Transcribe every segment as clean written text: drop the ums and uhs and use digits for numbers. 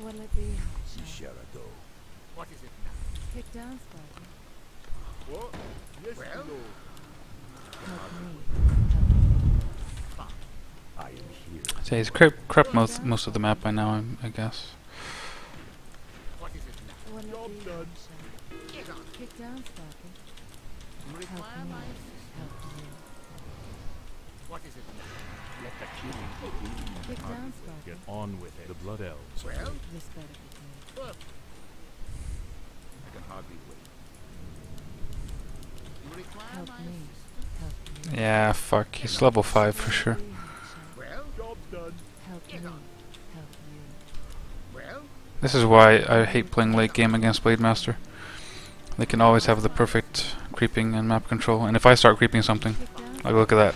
What'll it be? What is it now? Kick down, Sparky. What? Yes, well, Lord. Help me. I am here. So he's crept most of the map by now, I guess. What is it now? What'll Job it be? done. Get on. Kick down, Sparky. You require my assistance. Help you. What is it now? Let the killing begin. Kick down, Sparky. Get on with it. The Blood Elves. Well, This better be good. but I can hardly wait. You require Help my me. assistance. Help you. Yeah, fuck. He's level 5 for sure. Well, job done. Help me. Get on. Help you. Well, This is why I hate playing late game against Blade Master. They can always have the perfect creeping and map control, and if I start creeping something, Kick down. like look at that.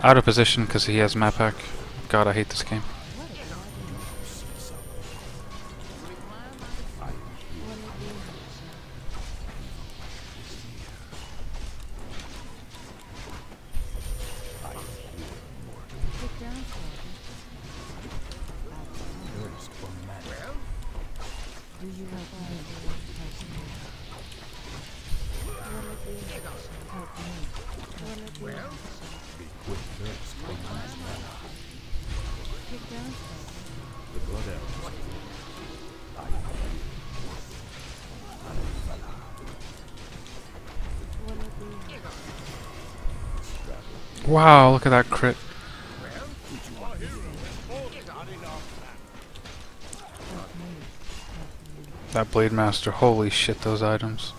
Out of position because he has map hack. God, I hate this game. What'll it be? Kick down, Sparky. well, Do you help me? Help me. What'll it be? Help me. What'll it be? well, Kick down, Sparky. The Blood Elves. What'll it be? Wow, look at that crit. Help me. Help you. That Blade Master, holy shit, those items.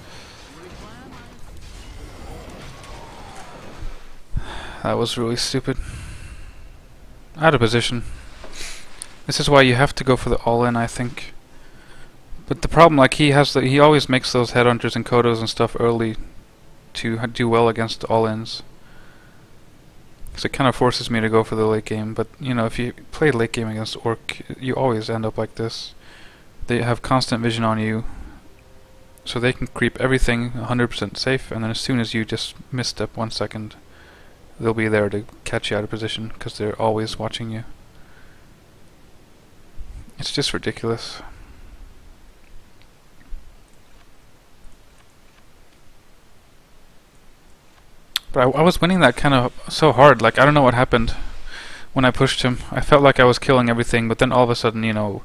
That was really stupid. Out of position. This is why you have to go for the all-in, I think. But the problem, like, he always makes those headhunters and kodos and stuff early to do well against all-ins. So it kind of forces me to go for the late game. But, you know, if you play late game against Orc, you always end up like this. They have constant vision on you, so they can creep everything 100% safe, and then as soon as you just misstep 1 second, they'll be there to catch you out of position, because they're always watching you. It's just ridiculous. But I was winning that kind of so hard, like I don't know what happened when I pushed him. I felt like I was killing everything, but then all of a sudden, you know,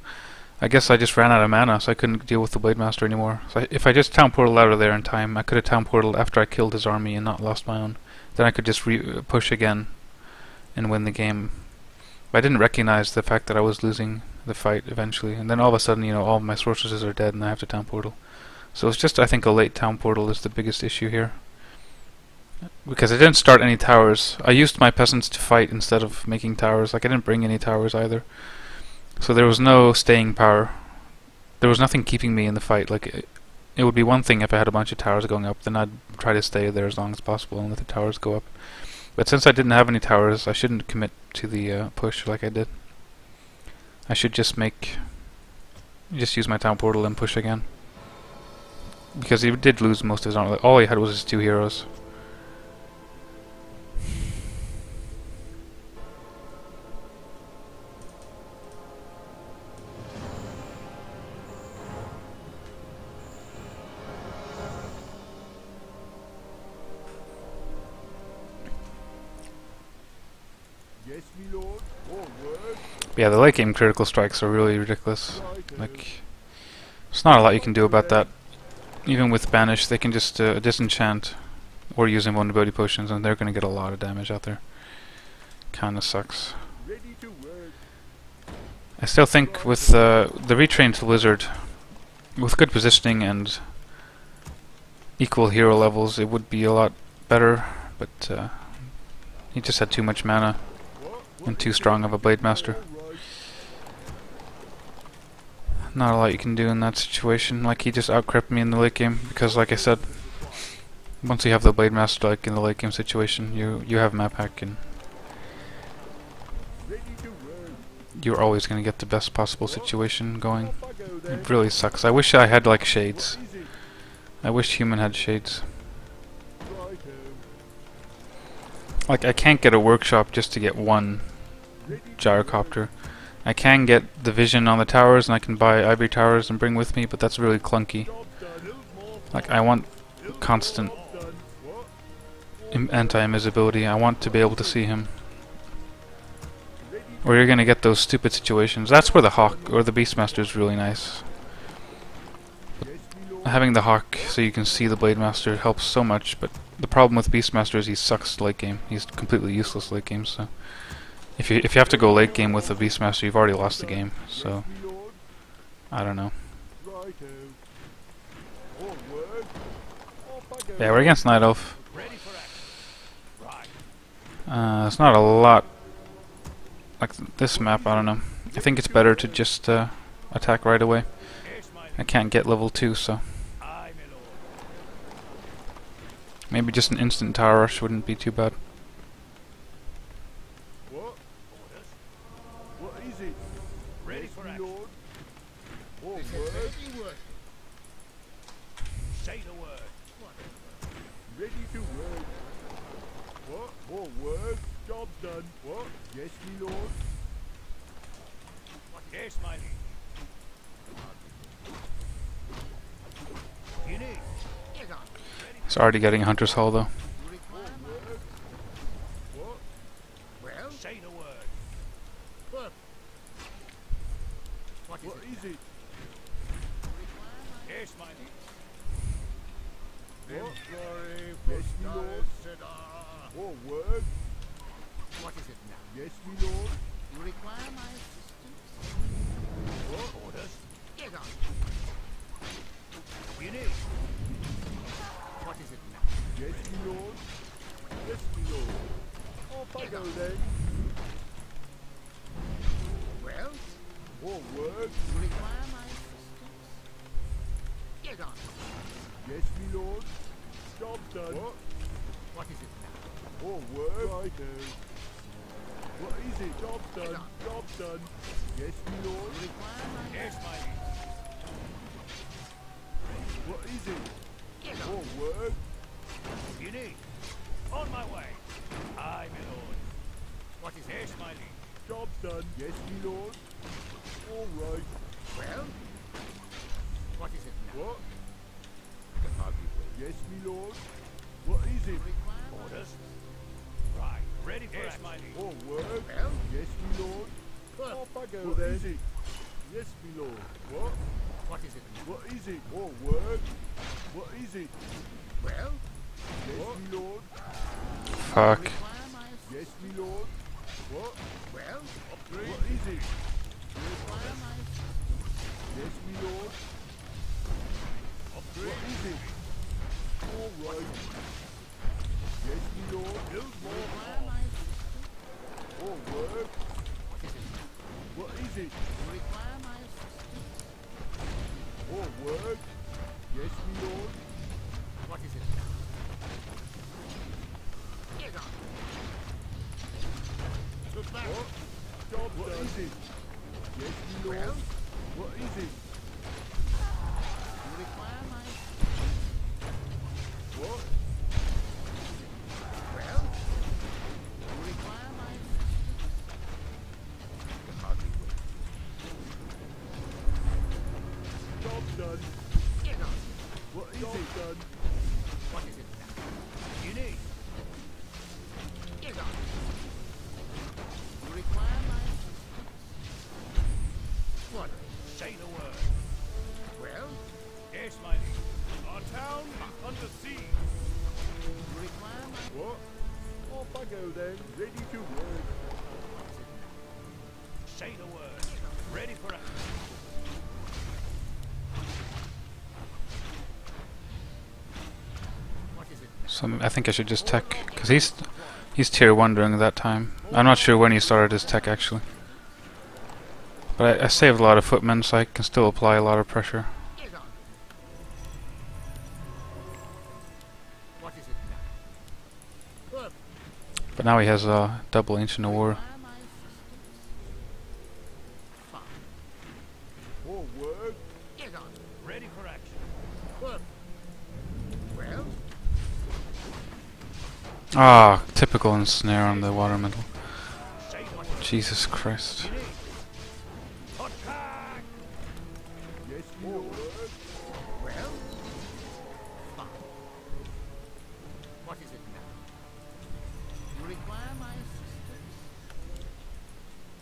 I guess I just ran out of mana, so I couldn't deal with the Blade Master anymore. So if I just town portal out of there in time, I could have town portaled after I killed his army and not lost my own. Then I could just push again and win the game. But I didn't recognize the fact that I was losing the fight eventually, and then all of a sudden, you know, all of my sorceresses are dead and I have to town portal. So it's just, I think, a late town portal is the biggest issue here. Because I didn't start any towers. I used my peasants to fight instead of making towers. Like, I didn't bring any towers either. So there was no staying power. There was nothing keeping me in the fight. Like, it would be one thing if I had a bunch of towers going up, then I'd try to stay there as long as possible and let the towers go up. But since I didn't have any towers, I shouldn't commit to the push like I did. I should just use my town portal and push again. Because he did lose most of his army. All he had was his 2 heroes. yes, me lord. Forward. Yeah, the late game critical strikes are really ridiculous. Like, there's not a lot you can do about that. Even with Banish, they can just disenchant or use invulnerability potions, and they're going to get a lot of damage out there. Kinda sucks. Ready to work. I still think with the retrained wizard, with good positioning and equal hero levels, it would be a lot better, but he just had too much mana and too strong of a Blade Master. Not a lot you can do in that situation. Like, he just out-crept me in the late game, because like I said, once you have the Blade Master, like in the late game situation, you have map hack, and you're always going to get the best possible situation going. It really sucks. I wish I had like shades. I wish human had shades. Like, I can't get a workshop just to get one gyrocopter. I can get the vision on the towers, and I can buy Ivory towers and bring with me, but that's really clunky. Like, I want constant anti-invisibility. I want to be able to see him. Or you're gonna get those stupid situations. That's where the Hawk or the Beastmaster is really nice. Having the Hawk so you can see the Blade Master helps so much, but the problem with Beastmaster is he sucks late game. He's completely useless late game, so if you have to go late game with the Beastmaster, you've already lost the game. So I don't know. Yeah, we're against Night Elf. It's not a lot like this map. I don't know. I think it's better to just attack right away. I can't get level 2, so maybe just an instant tower rush wouldn't be too bad. What is it? Ready for action. Oh, word. Say the word. Ready to work. What? Oh, word. Job done. What? Yes, me lord. Yes, my liege. You need. He's already getting a Hunter's Hall though. What? Well, say the word. What is it? Yes, my liege. What? Yes, me lord. Oh, word. What is it now? Yes, me lord. You require my assistance? What? Orders? Get on. You need. What is it now? Yes, me lord. Yes, me lord. Off I go then. Well? Oh, word. You require my assistance? Get on. Yes, me lord. Job done. What is it now? Oh, word. I know. What is it? Job done. Job done. Yes, me lord. You require my yes, my liege. What is it? Oh, word. You need. On my way. Aye, my lord. What is yes, my liege? Job done. Yes, me lord. All right. Well? What is it now? What? Yes, me lord. What is it? Orders. Right. Ready for yes, my liege. Oh, word. Well? Yes, me lord. Off I go then. What is it? Yes, me lord. What? What is it? What is it? Oh, word. What is it? Well? Yes, me lord. Fuck. Yes, me lord. What? Well? Upgrade. What is it? Yes, me lord. Upgrade. What is it? All right. Yes, me lord. Build more. Oh, word. What is it? Require my assistance. Oh, word. Yes, me lord. What is it? Get on. What? Job what done. Is it? Yes, me lord. Well? What is it? You require my assistance. What? Well? You require my assistance. Hardly will. Job done. Get on. What is it? Done. What is it now? You need. Get on. You require my assistance. What? Say the word. Well? Yes, my liege. Our town is under siege. You require my... What? Off I go then. Ready to work. Say the word. Ready for action. What is it? So I think I should just tech, because he's tier 1 during that time. I'm not sure when he started his tech actually. But I saved a lot of footmen, so I can still apply a lot of pressure. But now he has a double Ancient of War. Ready for action. Well? Ah, typical ensnare on the water metal. Jesus Christ. me, Lord. Well? Fine. What is it now? You require my assistance?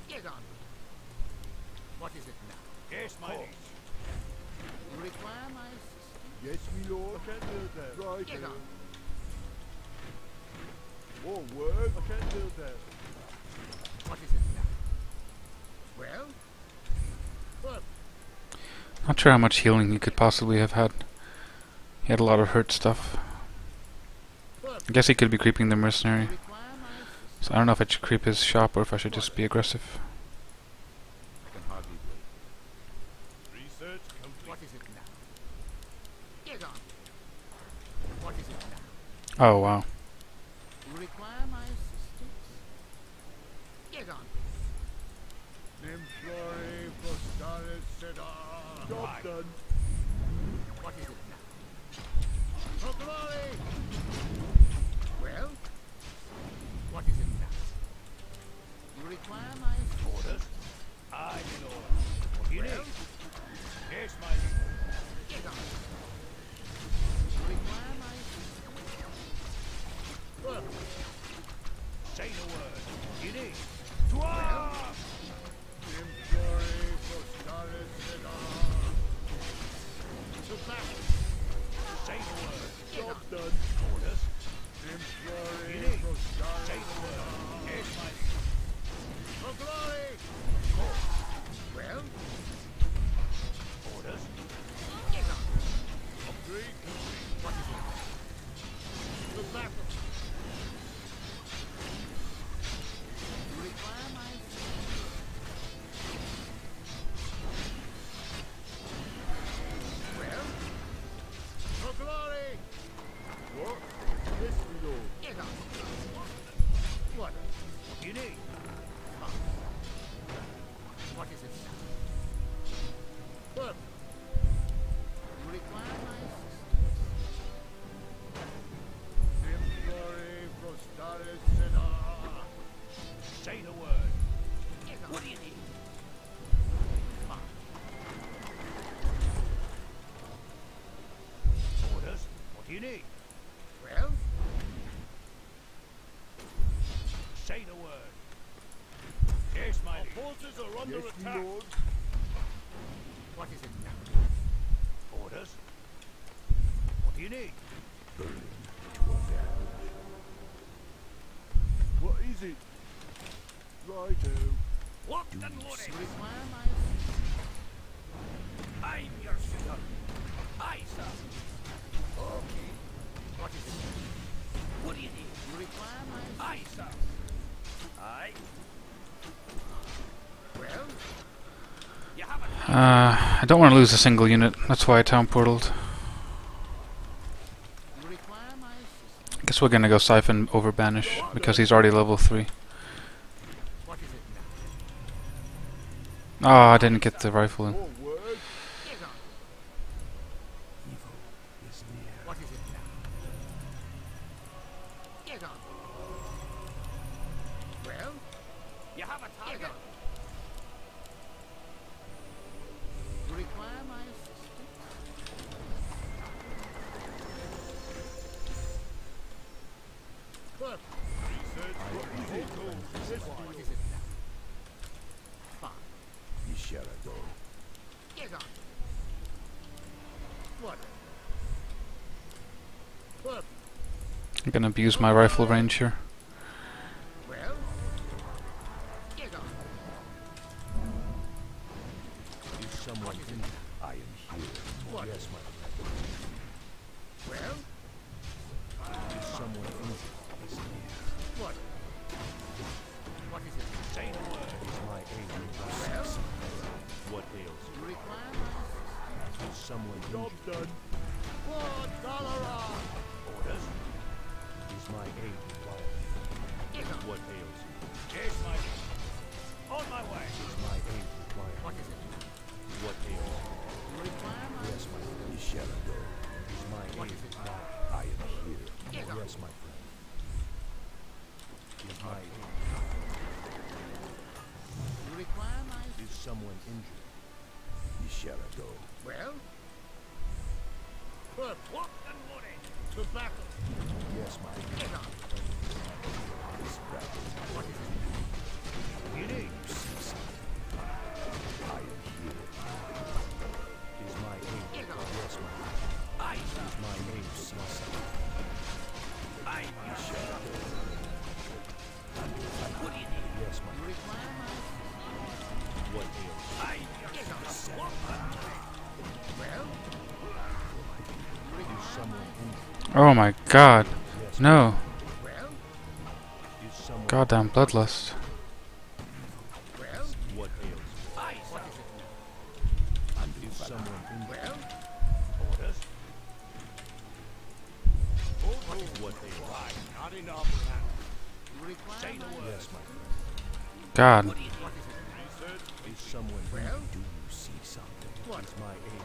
Get on. What is it now? Yes, my liege. You require my assistance? Yes, me lord. I can't do that. Right. Get on. Forward. I can't do that. What is it now? Well? Well, Not sure how much healing he could possibly have had. He had a lot of hurt stuff. I guess he could be creeping the mercenary. require my assistance? So I don't know if I should creep his shop or if I should just be aggressive. I can hardly wait. Research complete. What is it now? Get on. What is it now? Oh wow. You require my assistance? Get on. Nimflori Prostaris Sedar. Job done. What is it now? For glory! Well? What is it now? You require my Orders? Aye, my lord. What do you need? Yes, my liege. Get on. You require my assistance? Well, Say the word. You need. To arms! Nimflori Prostaris Sedar. to battle. Say the word. Get Job on. done. Orders? Nimflori You need. Say Prostaris the word. Sedar. Yes, my liege. For glory! Well, Orders? get on. Upgrade complete. What is it? To battle. You require my assistance? Well, for glory! What? Yes, me lord. Get on. What? What do you need? What is it? Perfect. You require my assistance? Nimflori Prostaris Sedar. Say the word. Get on. What do you need? Orders? What do you need? Well, Say the word. Yes, my liege. Forces are under Yes, me attack. lord. what is it now? Orders? What do you need? What is it? Righto. What and what You is? require my assistance? I'm your shooter. Aye, sir. Okay. What is it? What do you need? You require my assistance? Aye, sir. Aye. Well, You have a I don't want to lose a single unit. That's why I town portaled. you require my assistance? I guess we're gonna go Siphon over Banish because he's already level 3. What is it Oh, I didn't get the rifle in. Forward. now? Get on. What is it now? Get on. Well, You have a get target. on. You require my assistance? Perfect. Research. What is it? Yes, What is it now? Fine. You shall go. Get on. What? Perfect. I'm gonna abuse my rifle range here. Well, get on. Is someone in? I am here. What? Yes, my Well, Is someone injured? Is near. what? What is it? Say the word. Is my aid required? Well, What ails you you? require my assistance? Is someone Job injured? done. Lord Cholera! Orders? Is my aid required? Get on. What ails you? Yes, my liege. On my way. Is my aid required? What is it? What ails you? You require my Yes, my friend. You shall go. Is my What aid is it? required? I am here. Get on. Yes, my friend. Is my aid? You require my Is someone injured? You shall go. Well? What? What and money? To battle. Yes, my Get on. this battle. What is it? You need. I am here. Is my aim. Get on. Yes, my I. is my aim. See something. I. You shall go. What do you need? Yes, my You require my... what ails? I. Get on. What? Well? Is someone injured? Oh my god. Yes. No. Well? Is someone Goddamn bloodlust. Well? what ails? I. What is it? Is someone injured? Well? Orders. What ails? Why? Not enough now. You require Say the my... word. Yes, my God. What do you need? What is it? is someone Well? do you see something? What? Is my aim?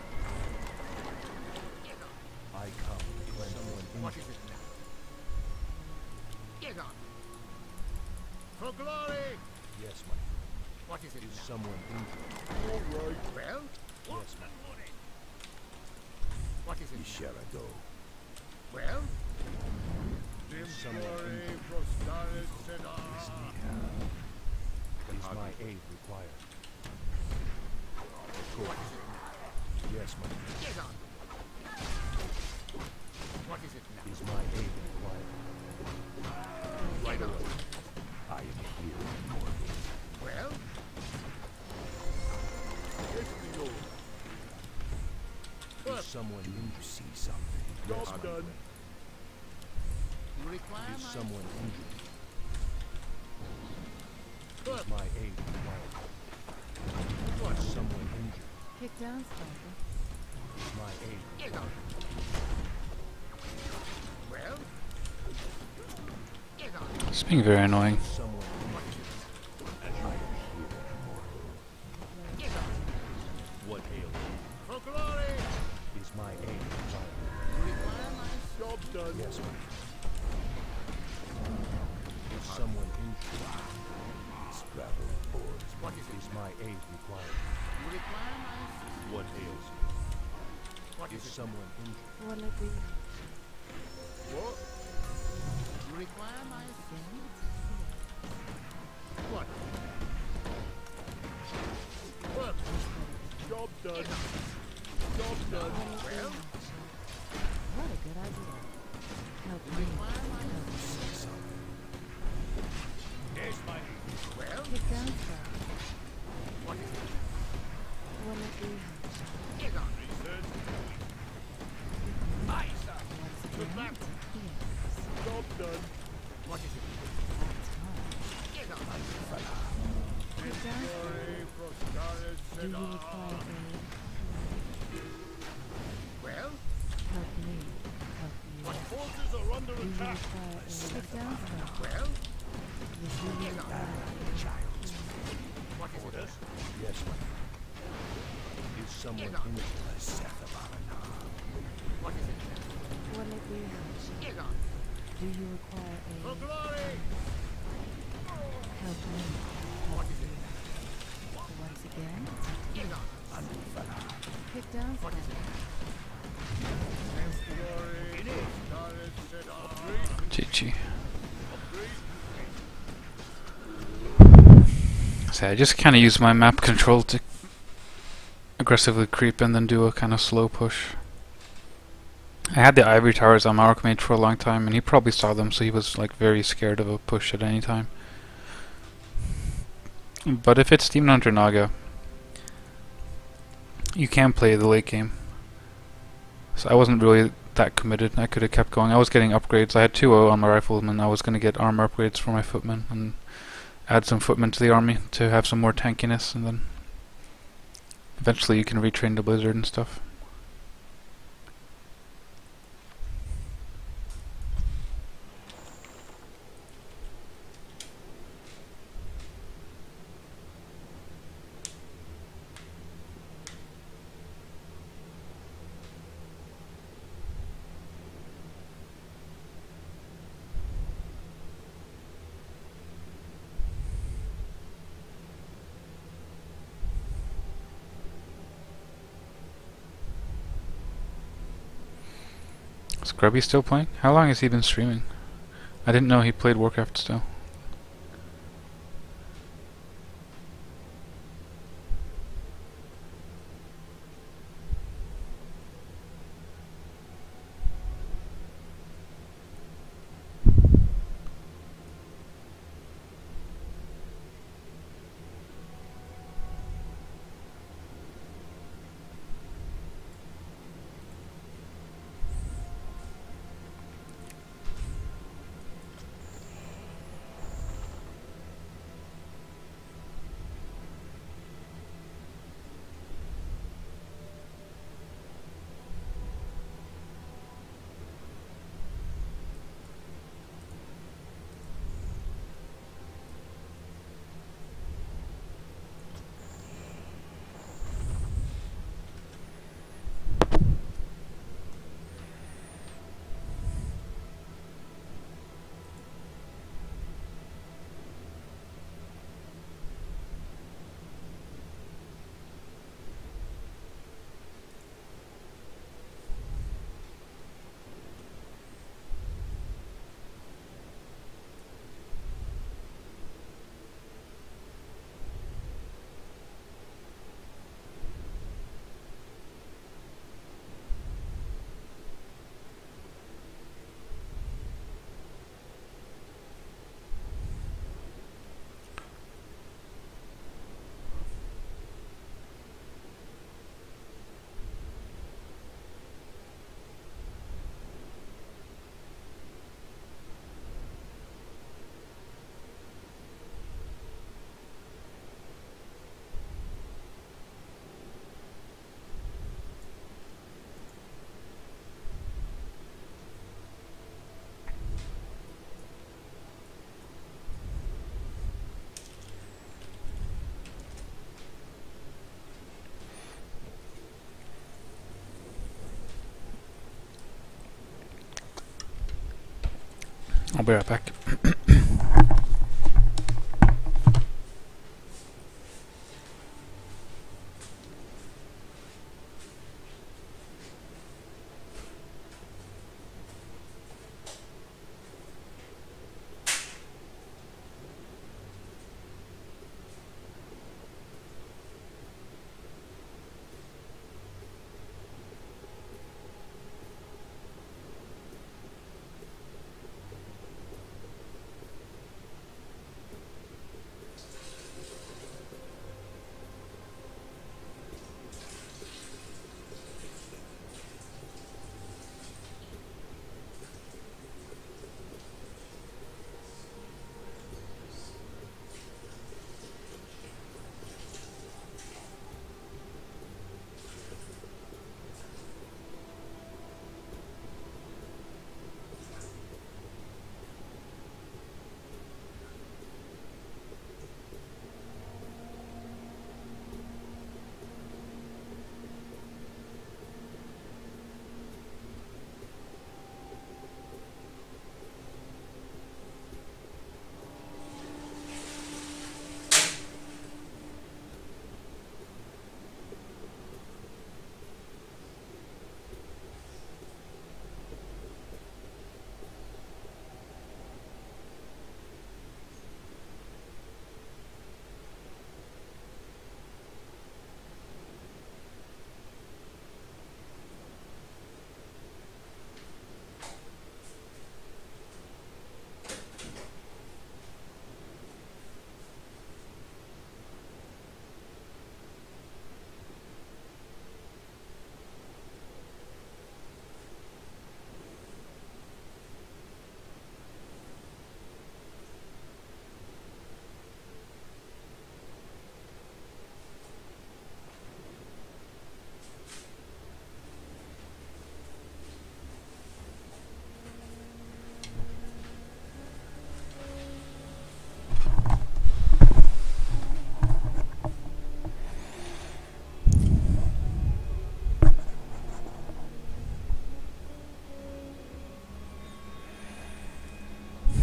Get on. I come when someone What injured. is it now? Get on. For glory! Yes, my What is it is now? someone injured? All right. Well? Yes, my What is it you now? shall go. Well? Is someone injured? Is my aid required? What is it now? Yes, my Get on. What is it now? is my aid required? Right away. I am here, Morgan. Well? Get me over. Is someone injured? See something? Job done. You require Is my... someone injured? Is my aid required? What? Is someone injured? Kick down, Sparkle. Is my aid Get on. Well? Get on. It's being very annoying. someone What is it now? Get on. what ails? For glory! Is my aid required? You require my... Job done. Yes, ma'am. Is someone injured? Scrabble boards. What is it Is now? my aid required? You require my... What ails? What Is is it now? someone injured? Will it be? What? You require my... Again? What? What? Job done. Job done. Well? What a good idea. Help me. Require my... Help me. Yes, my lady. Well? Kick down, Sparkle. What is it? Will it be? Get on. I, sir. Once Good again? luck. Yes. Job done. What is it? That's hard. Get on. Kick down, Sparkle. Do you require aid? Well? Help me. Help you. Forces are under Do you require aid? Kick down, Sparkle. Well? Yes, you will require aid. What is it now? Yes, ma'am. Is someone Get on. injured? What is it now? Will it be? Get on. Do you require For aid? glory! Help me. What Help is it you. now? Once again? Get on. Kick down, What is it Sparkle. GG. So I just kind of use my map control to aggressively creep and then do a kind of slow push. I had the ivory towers on my Archmage for a long time, and he probably saw them, so he was like very scared of a push at any time. But if it's Demon Hunter Naga, you can play the late game. So I wasn't really that committed. I could have kept going. I was getting upgrades. I had 2-0 on my rifleman. I was going to get armor upgrades for my footmen and add some footmen to the army to have some more tankiness, and then eventually you can retrain the blizzard and stuff. Grubby still playing? How long has he been streaming? I didn't know he played Warcraft still. I'll be right back.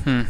Hmm.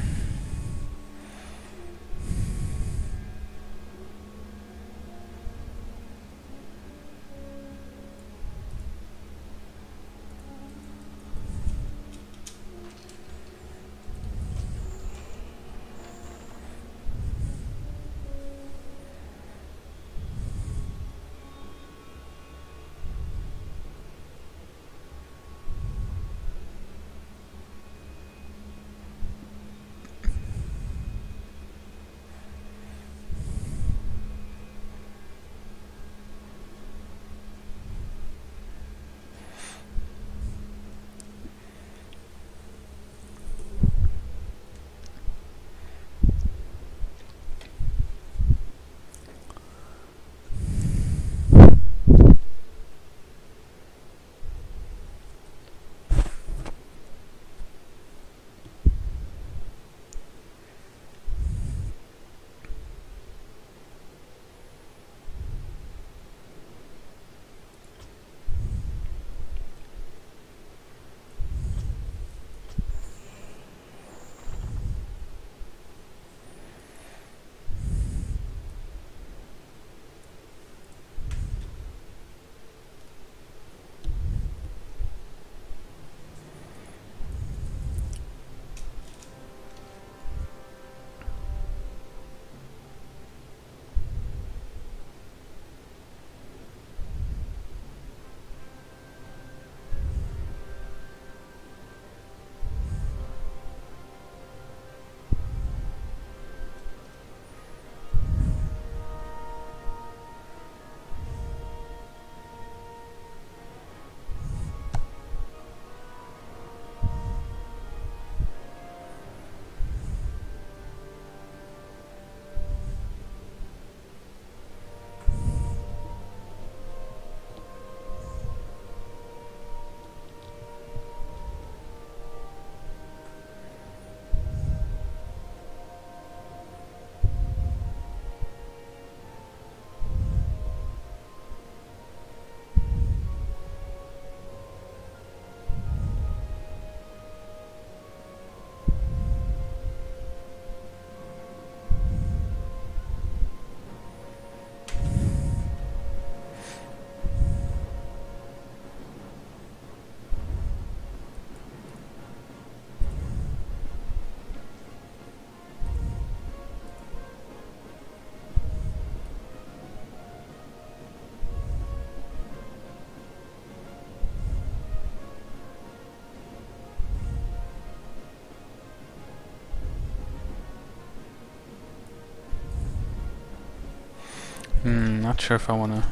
Not sure if I want to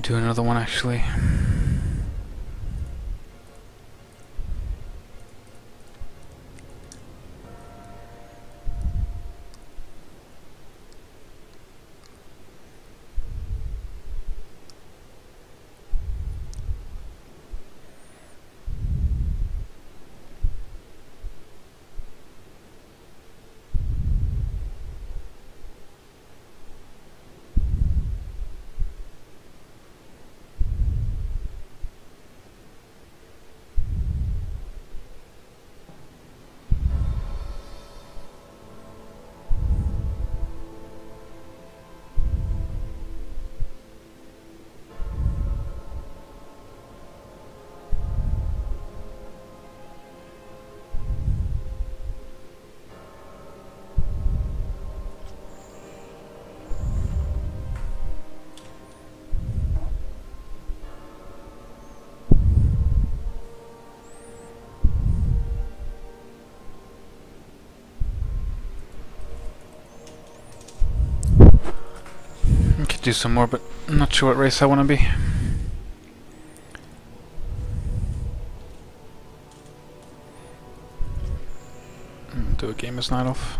do another one actually. I could do some more, but I'm not sure what race I want to be. Do a game as Night Elf.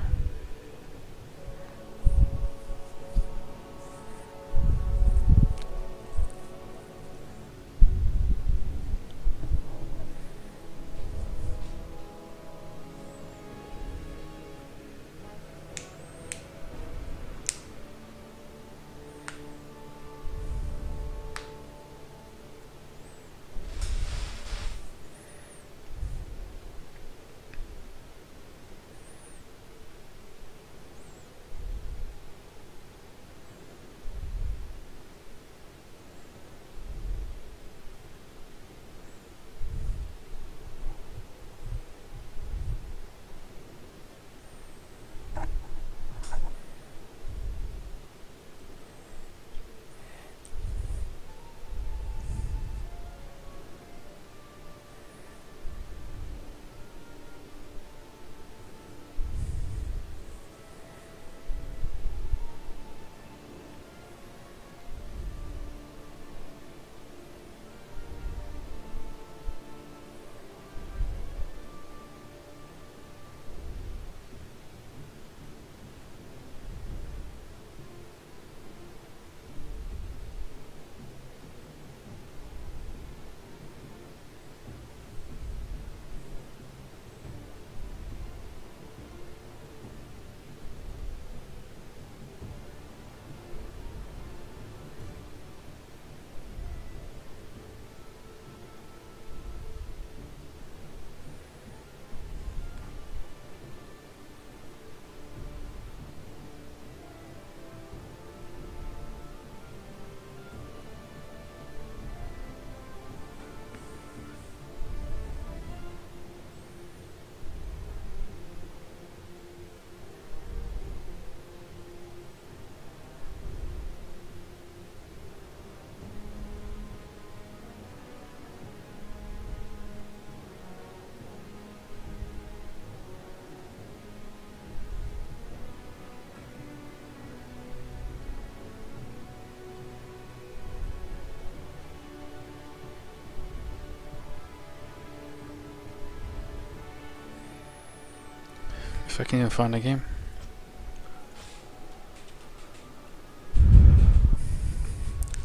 If I can even find a game.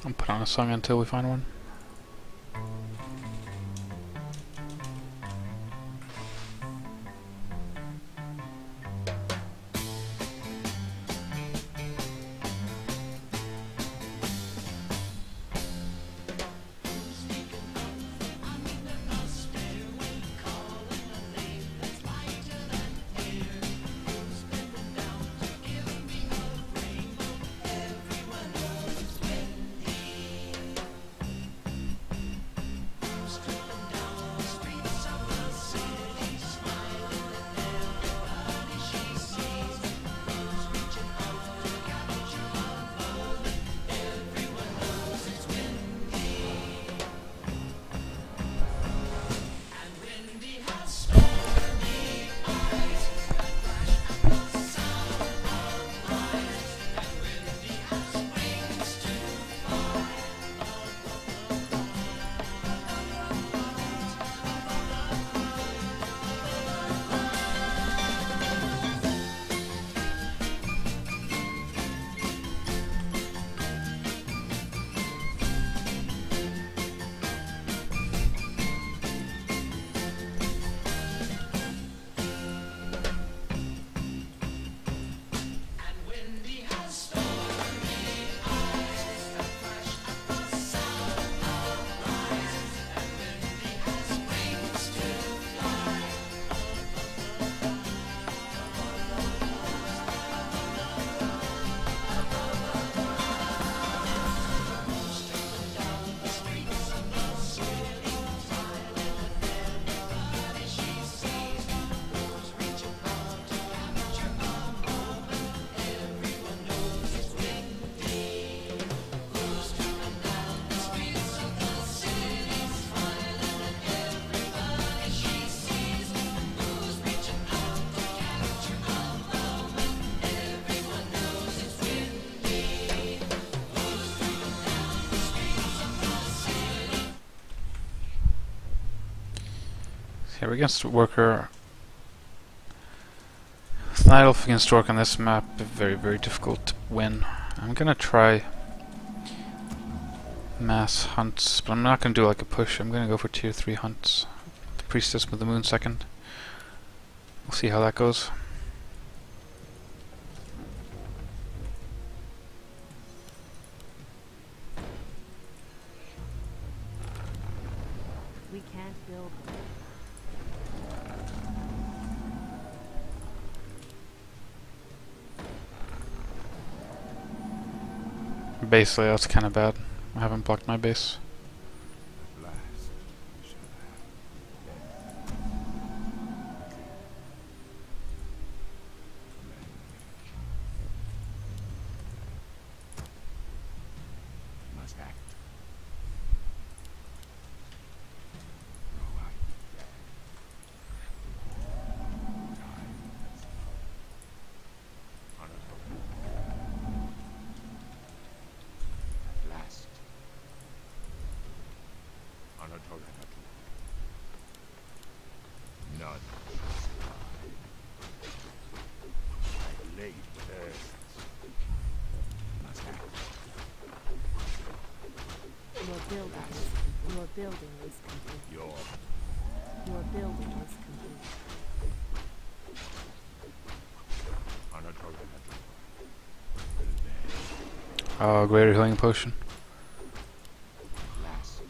I'll put on a song until we find one. Here against Worker. Night Elf against Orc on this map, very, very difficult to win. I'm gonna try mass hunts, but I'm not gonna do like a push. I'm gonna go for tier 3 hunts. The Priestess with the Moon second. We'll see how that goes. We can't build. Base layout's kinda bad. I haven't blocked my base. At last, we shall have we must act. Grow out. Time has come. Honor at last. Anatole. None shall survive. I laid earth. Must act. Your building is complete. Your Your building is complete. Anatole. Oh, greater healing potion. Last.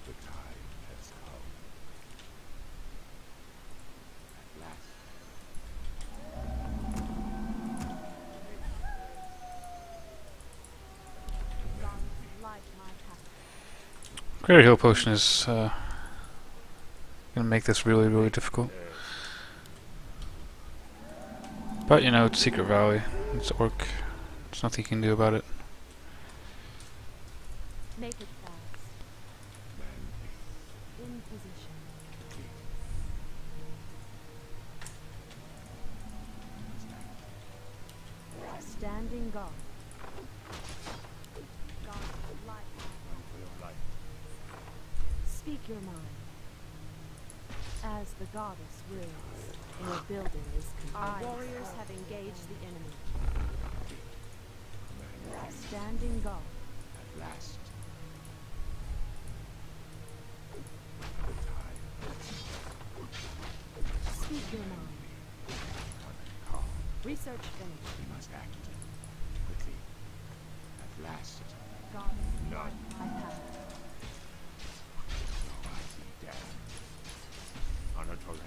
The time has come. At last. Light my path. Greater heal potion is gonna make this really, really difficult. But you know, it's Secret Valley. It's Orc. There's nothing you can do about it. Make it fast. In position. Standing guard. God, light. Speak your mind. As the goddess wills, your building is complete. Our warriors have engaged the enemy. Standing guard. At last. The time Speak your mind. has come. Research finished. We must act quickly. At last. Goddess, None. I have. Though I be damned. Anatole.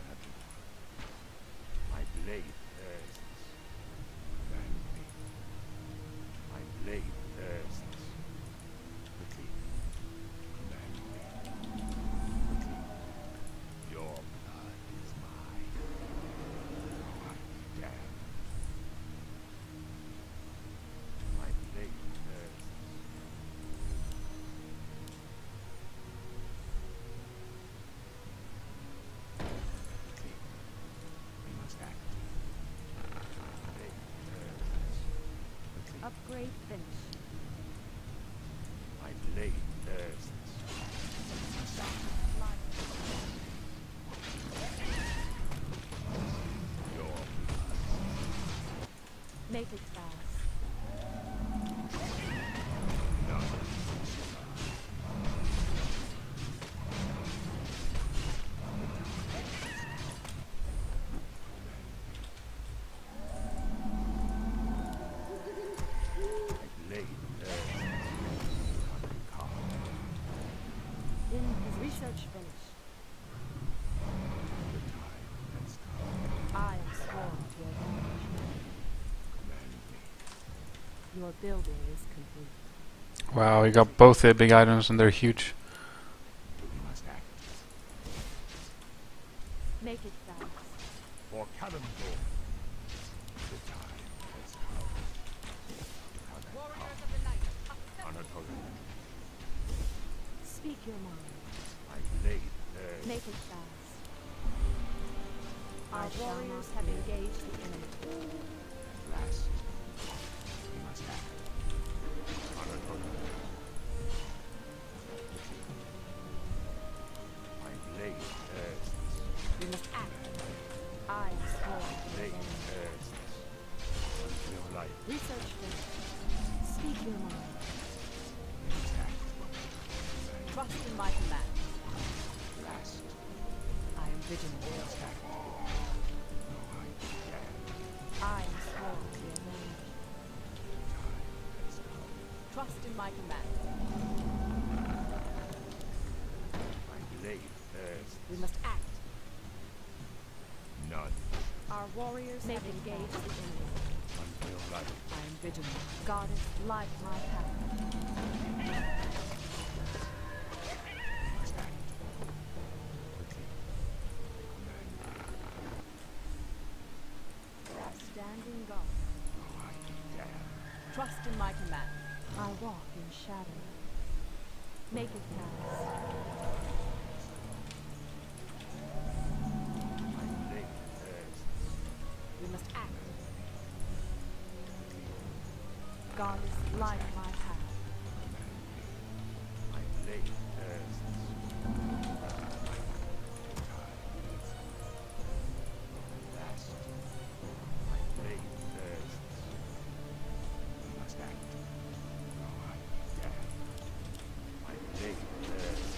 My blade thirsts. Command me. My blade thirsts. Quickly. Command me. Quickly. Your blood is mine. Though I be damned. My blade thirsts. Quickly. We must act. Blade thirsts. Quickly. Upgrade finished. My blade thirsts. Your Make it fast. none. Blade thirsts. Come. In research finished. The time has come. I am sworn to avenge. Command me. Your building is complete. Wow, you got both the big items and they're huge. We must act. Make it fast. For Cannonball. The time has come. Warriors of the night. Anatole. Speak your mind. My blade thirsts. Make it fast. Our warriors have engaged the enemy. At last. We must act. Anatole. Research finished. Speak your mind. Trust in my command. I am vigilant. I am sworn to be avenged. Trust in my command. My blade thirsts. We must act. None Our warriors have engaged the enemy. until light. I am vigilant. Goddess, light my path. Standing guard. Trust in my command. I walk in shadow. Make it fast. My blade thirsts. We must act. Goddess, light my path. My blade thirsts. Last. My blade thirsts. We must act. My blade thirsts.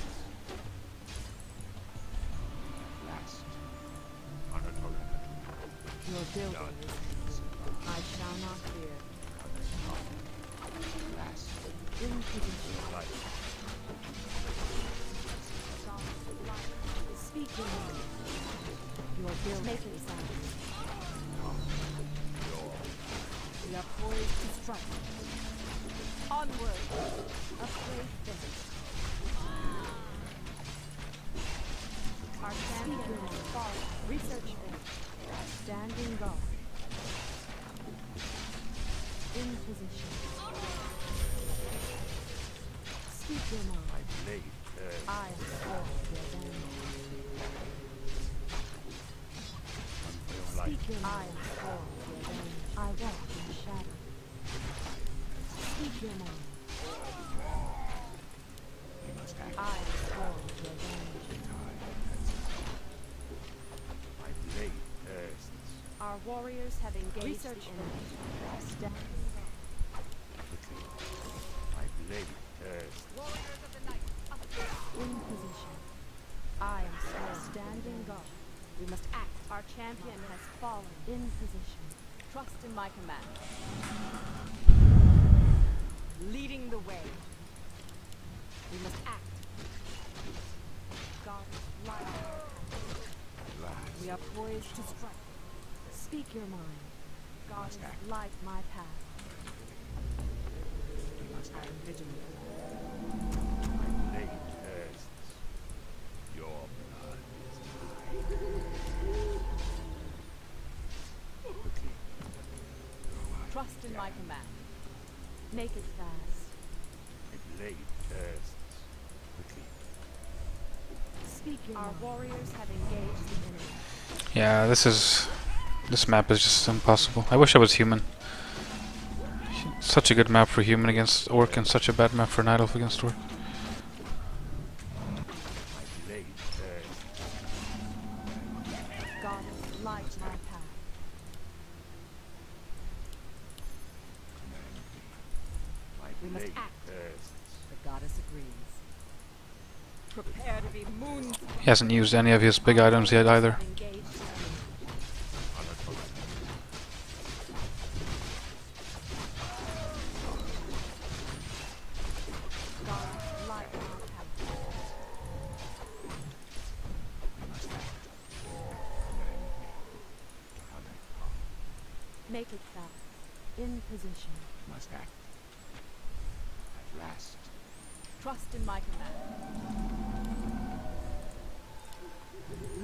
Last. Your building is I shall not fear. Last. In position. Light. Goddess, light. Speak your mind. Your building make it sound. We are poised to strike. Onward. A great finish. Our champion has fallen. Research finished. Standing guard. In position. Speak your mind. My blade thirsts. I am sworn to avenge. Until light. Speak your mind. I am sworn to avenge. I walk in shadow. Speak your mind. We must act. I am sworn to avenge. My blade thirsts. Our warriors have engaged the enemy. Quickly. My blade thirsts. Warriors of the night, up. In position. I am sworn. Standing guard. We must act. Our champion has fallen. In position. Trust in my command. Leading the way. We must act. God is light. Last. We are poised to strike. Speak your mind. God is light my path. I am vigilant. My blade thirsts. Your blood is mine. Quickly. Trust in my command. Make it fast. My blade thirsts. Quickly. Speak your Our warriors have engaged the enemy. Yeah, this map is just impossible. I wish I was human. Such a good map for human against orc and such a bad map for night elf against orc. My blade thirsts. God is light my path. My We must blade act. thirsts. The goddess agrees. Prepare to be moons. He hasn't used any of his big items yet either. Have engaged the enemy. God is light my path. Make it fast. In position. Must act. At last. Trust in my command.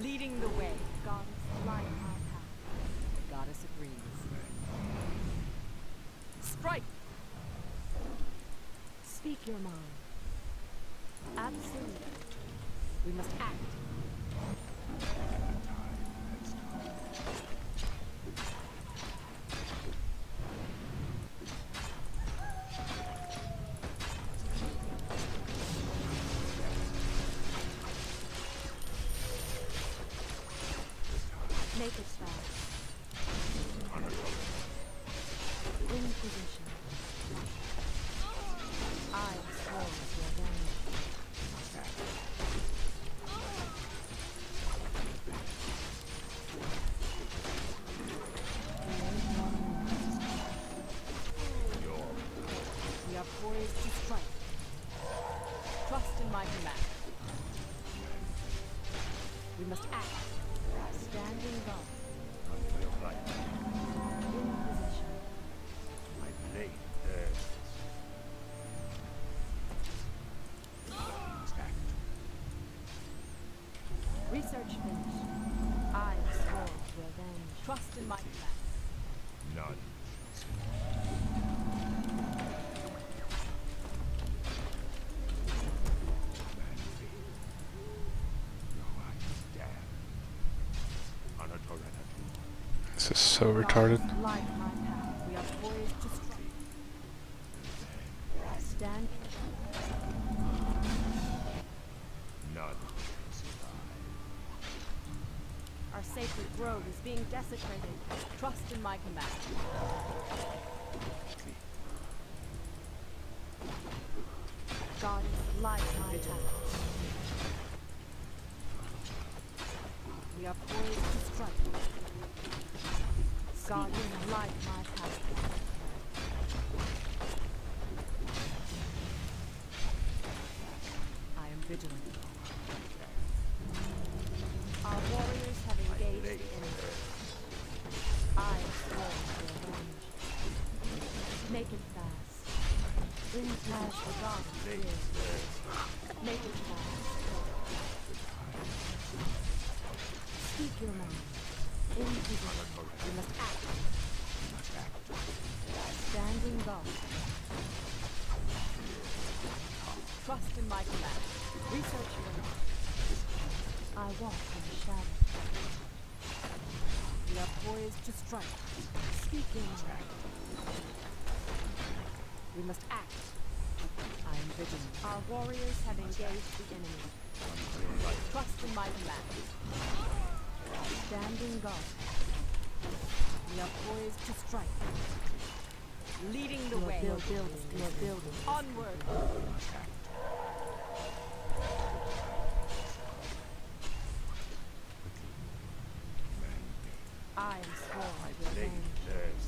Leading the way. Goddess, light my path. The goddess agrees. Strike! Speak your mind. Absolutely. We must act. Make it fast. In must act. Standing guard. Under your light. In position. My blade bursts. You must act. Research finished. I am sworn to revenge. Trust in my plan. None. This is so retarded. Light my path. We are poised to strike. Stand. None. Our sacred grove is being desecrated. Trust in my command. Goddess, light my path. We are poised to strike. Goddess, light my path. I am vigilant. Our warriors have engaged the enemy. I am sworn to revenge. Make it fast. In as the goddess is. Make it fast. Speak your mind. In position. You must act. Standing guard. Trust in my command. Research your I walk in the shadow. We are poised to strike. Speaking. We must act. I am vigilant. Our warriors have engaged the enemy. Trust in my command. Standing guard. We are poised to strike. Leading the way. Building. Onward. I am sworn to revenge.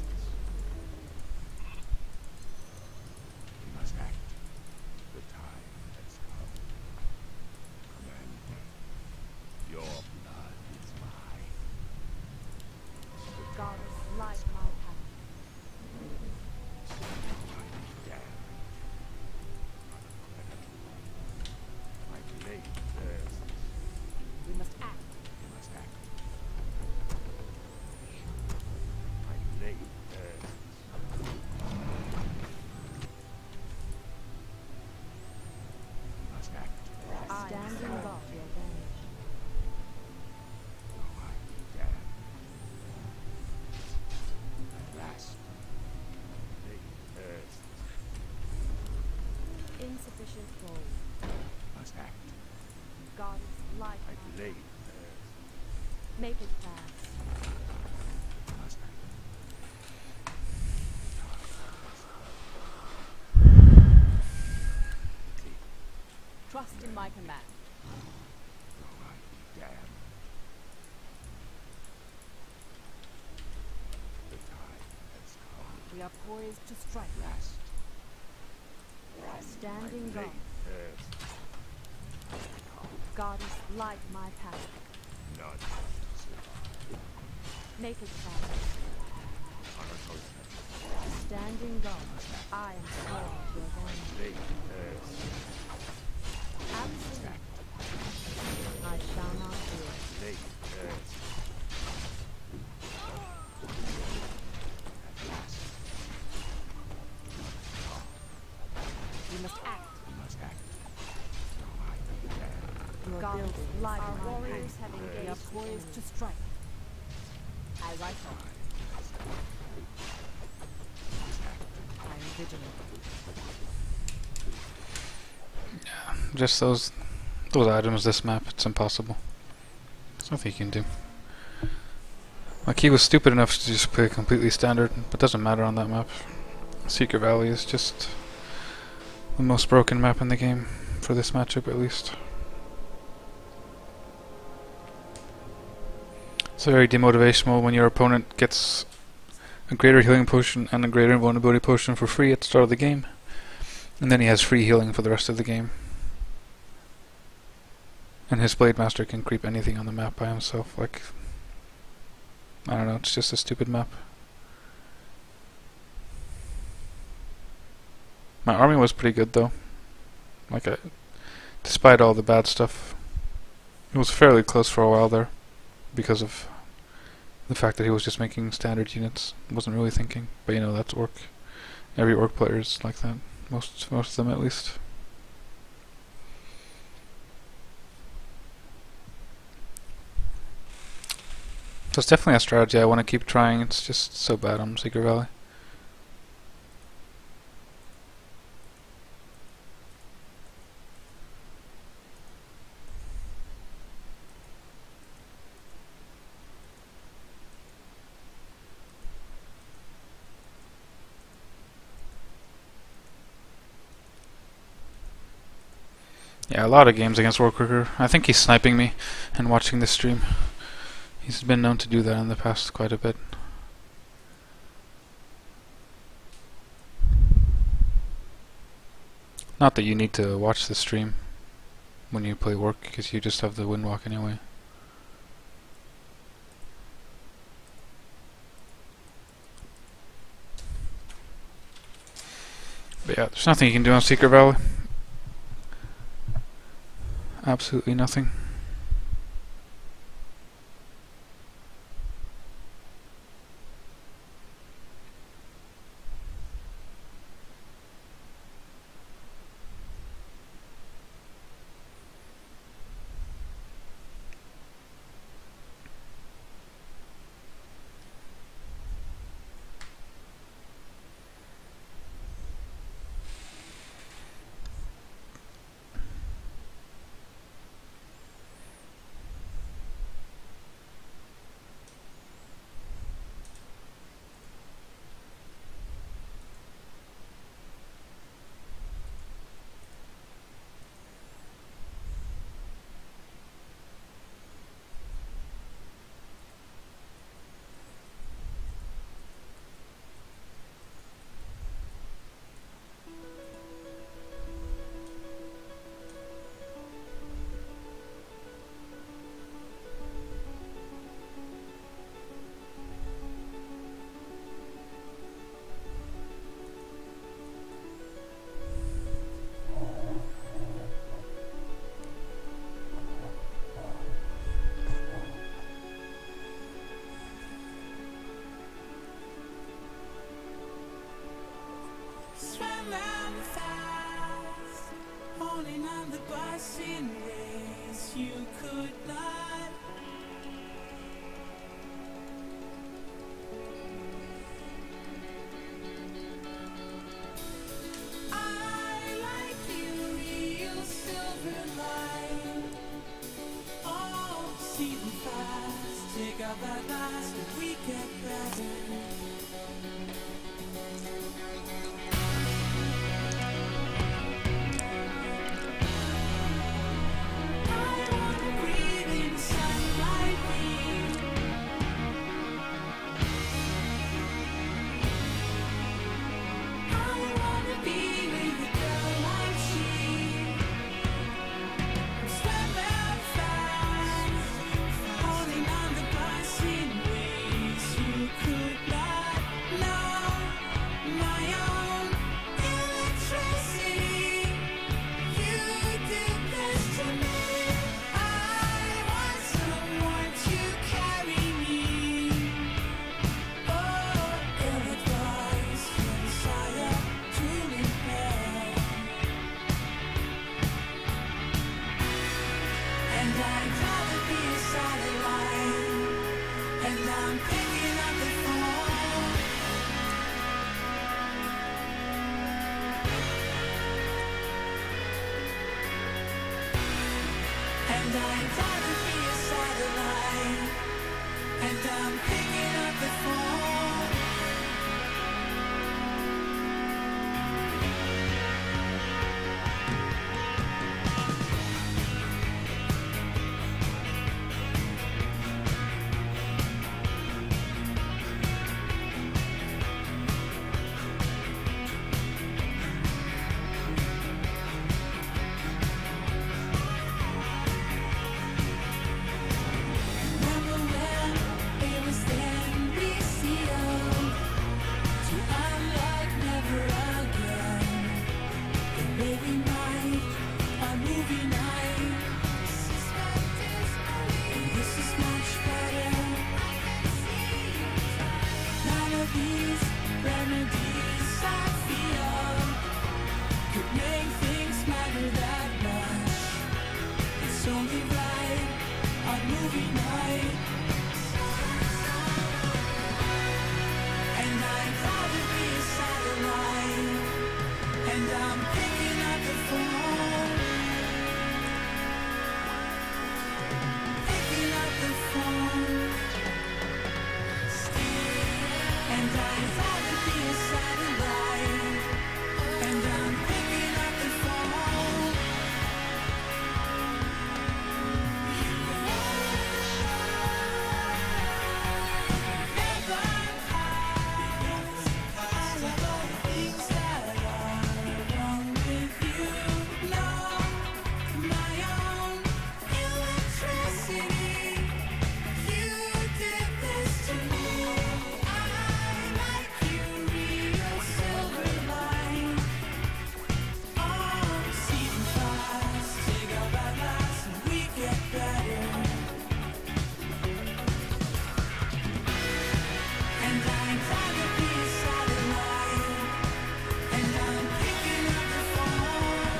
We must act. The time has come. Command me. Your blood is mine. Goddess, light my path. My blade bursts. We must act. You must act. My blade bursts. You must act. Standing guard to revenge. Oh, I damn. At last. Blade bursts. Insufficient gold. Must act. Goddess, light My my blade bursts. Make it fast. Must act. Trust in my command. Oh, I damn. The time has come. We are poised to strike. Last. Standing guard. Blade bursts. Goddess, light my path. None survive. Make it fast. Standing guard. I am sworn to revenge. Blade bursts. Absolute. I shall not do it. Blade bursts. At last. We must act. We must act. Oh, I damn. Goddess, light Our my warriors path. have We are engaged. poised to strike. As I thought. I am vigilant. Just those items, this map, it's impossible. There's nothing you can do. Like, he was stupid enough to just play completely standard, but it doesn't matter on that map. Secret Valley is just the most broken map in the game, for this matchup at least. It's very demotivational when your opponent gets a greater healing potion and a greater invulnerability potion for free at the start of the game, and then he has free healing for the rest of the game. And his Blade Master can creep anything on the map by himself. Like, I don't know, it's just a stupid map. My army was pretty good though. Like, despite all the bad stuff, it was fairly close for a while there because of the fact that he was just making standard units. Wasn't really thinking. But you know, that's Orc. Every Orc player is like that. Most of them at least. So it's definitely a strategy I want to keep trying. It's just so bad on Secret Valley. Yeah, a lot of games against Warcracker. I think he's sniping me and watching this stream. He's been known to do that in the past quite a bit. Not that you need to watch the stream when you play Warc, because you just have the Windwalk anyway. But yeah, there's nothing you can do on Secret Valley. Absolutely nothing. Swam out fast, holding on the bus in ways you could not. I like you, real silver line. Oh, see them fast, take out that last, but we get better. remedies I feel could make things matter that much. It's only right on movie night, and I'd rather be a satellite. And I'm picking up the phone, picking up the phone. And I'd rather be a satellite. And I'm picking up the phone. Never asked about the things that are wrong with you. No, my own electricity. You did this to me. I like you, real silver line. Oh, seething fast, take out that last, and we get better. And I'd rather be a satellite. And I'm picking up the phone.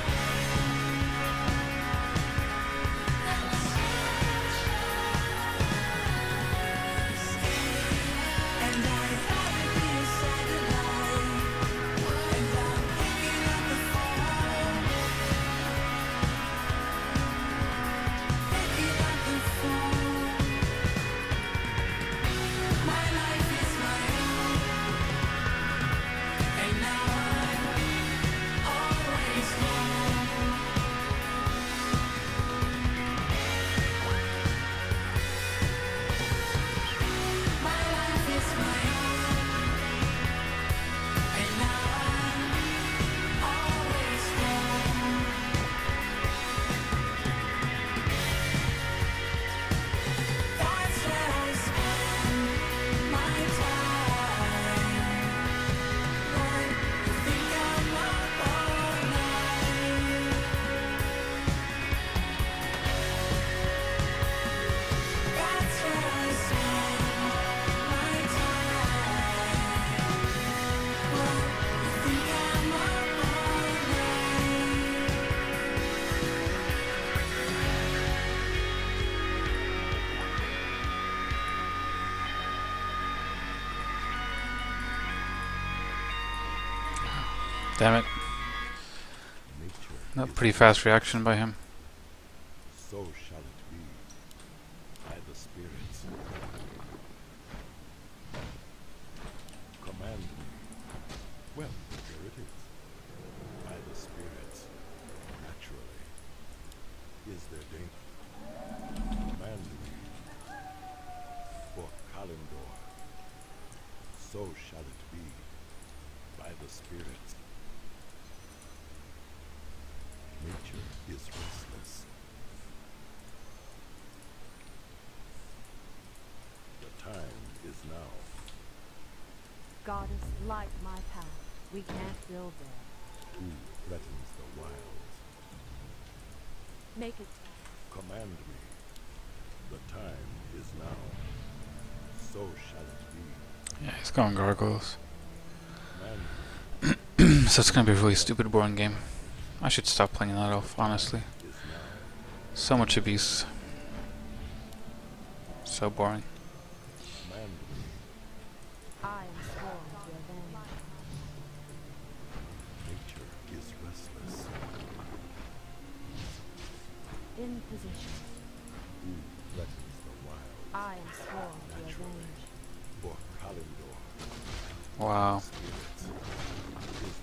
And I'd rather be a satellite. And I'm picking up the phone. Picking up the phone. My life is my own. And now I'm always home. My life is my own. And now I'm always home. That's where I spend my time. When you think I'm up all night. That's where I spend my time. When you think I'm up all night. Damn it. Nature Not is pretty fast reaction by him. so shall it be by the spirits. Command me. Well, here it is. By the spirits. Naturally. Is there danger? Command me. For Kalendor. So shall it be by the spirits. Nature is restless. The time is now. Goddess, light my path. We can't build there. Who threatens the wilds? Make it Command me. The time is now. So shall it be. Yeah, he's going gargoyles. Command me So it's gonna be a really stupid, boring game. I should stop playing that off, honestly. is now. So much abuse. So boring. Command me. I am sworn to avenge. Nature is restless. In position. Who threatens the wild? I am sworn to avenge. For Kalendor. Wow. Spirits. Is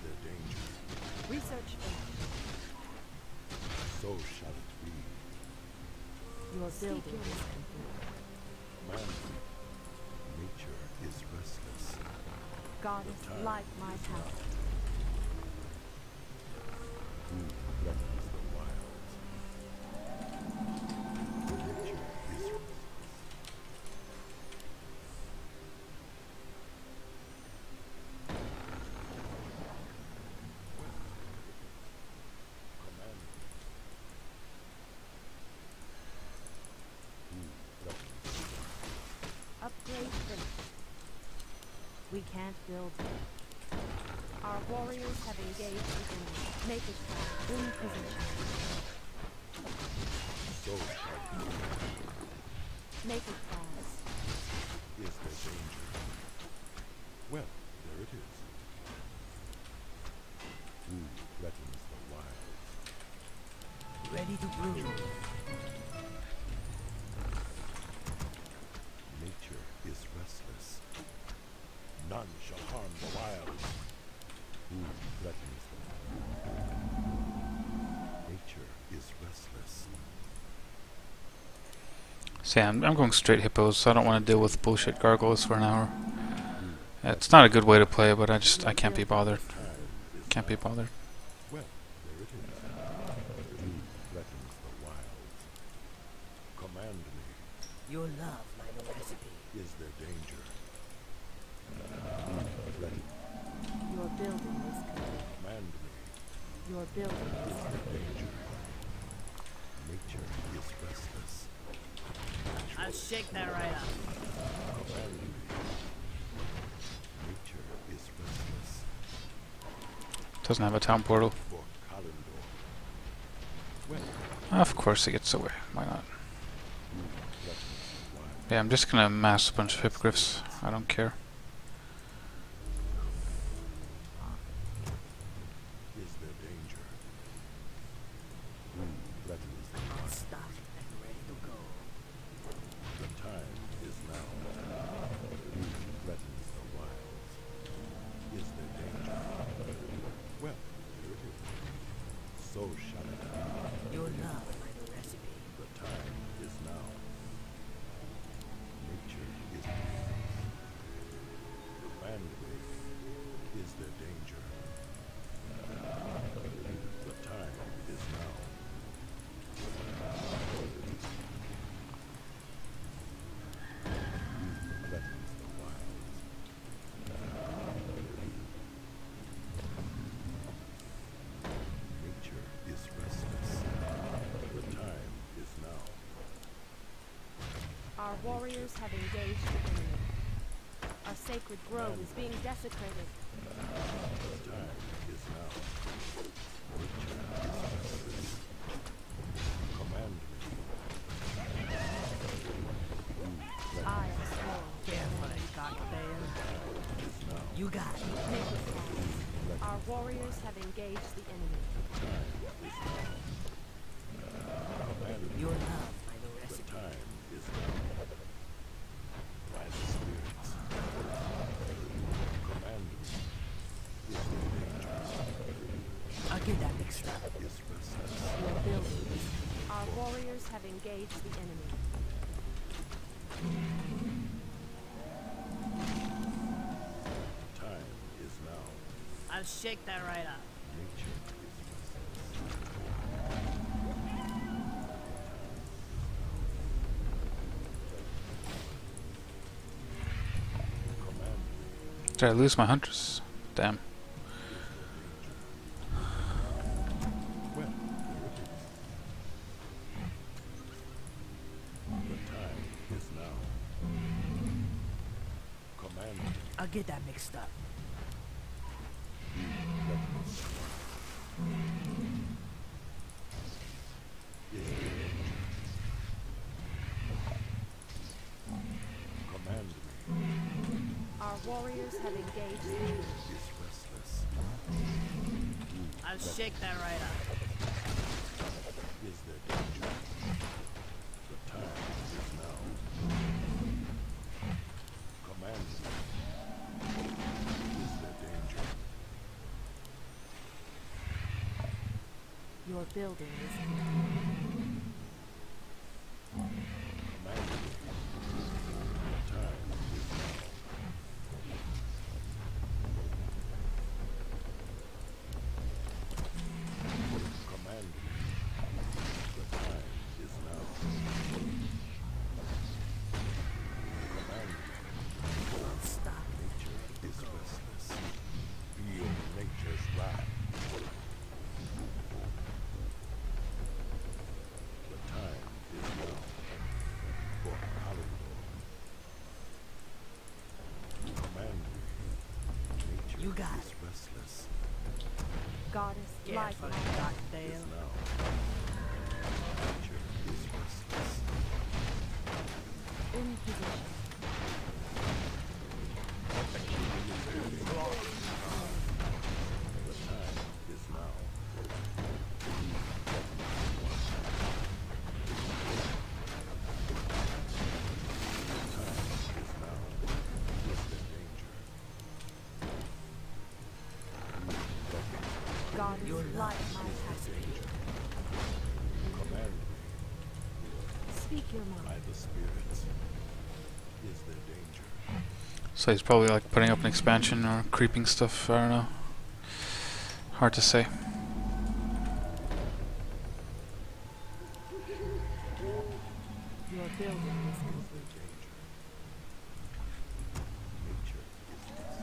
there danger? Research finished. So shall it be. Your building is complete. Command me. Nature is restless. Goddess, light my path. Who threatens the wilds? For nature is restless. Command me. Who threatens the Upgrade finished. We can't build it. Our warriors have engaged the enemy. Make it fast. In position. So shall Make it fast. is there danger? Well, there it is. Who threatens the wild? Ready to brew. Nature is restless. None shall harm the wild. Who threatens the wild? Nature is restless. See, I'm going straight hippos, so I don't want to deal with bullshit gargoyles for an hour. It's not a good way to play, but I can't be bothered. Can't be bothered. Well, there it is. Who threatens the wild? Command me. Your love, my new recipe. Is there danger? Who threatens? Your building is complete. Command me. Your building is Is there danger? Nature is restless. I'll shake that right up. Command me. Nature is restless. Doesn't have a town portal. For Kalendor. Well, Of course it gets away. Why not? who threatens the wild? Yeah, I'm just gonna mass a bunch of hippogriffs. I don't care. Is there danger? Who threatens the wild? Stop and ready to go. The time is now. Who threatens the wilds? Is there danger? Well, there it is. So shall it be. Your love, my new recipe. The time is now. Nature is command me. Is there danger? The time is now. Who threatens the wilds? Nature is restless. The time is now. Our warriors have engaged the enemy. Our sacred grove is being desecrated. The time is now. Nature is restless. Command me. Who threatens I am strong. Careful, cocktail. is now? You got it. Make it fast. Our warriors have engaged the enemy. Time is now. Command me. Your love, my new The recipe. time is now. By the spirits. Command me. Is there danger? I'll get that mixed up. Is restless. Your building is complete. Our warriors have engaged the enemy. Time is now. I'll shake that right up. Nature is restless. Command me. Did I lose my hunters? Damn. Well, there it is. The time is now. Command me. I'll get that mixed up. Is there danger? Command me. Our warriors have engaged the enemy. Is restless. I'll shake that right up. Is there danger? The time is now. Command me. Is there danger? Your building is complete. Command me. The time is now. Command me. The time is now. Command me. Don't stop. Nature is restless. Feel nature's wrath. You got is restless. Goddess, it. light For my the Is cocktail. now. Nature is restless. in position. The time is now. Goddess, Your light love my passage. Command Speak your by mind. the spirits. Is there danger? So he's probably like putting up an expansion or creeping stuff. I don't know. Hard to say. Your building is complete. Nature is restless.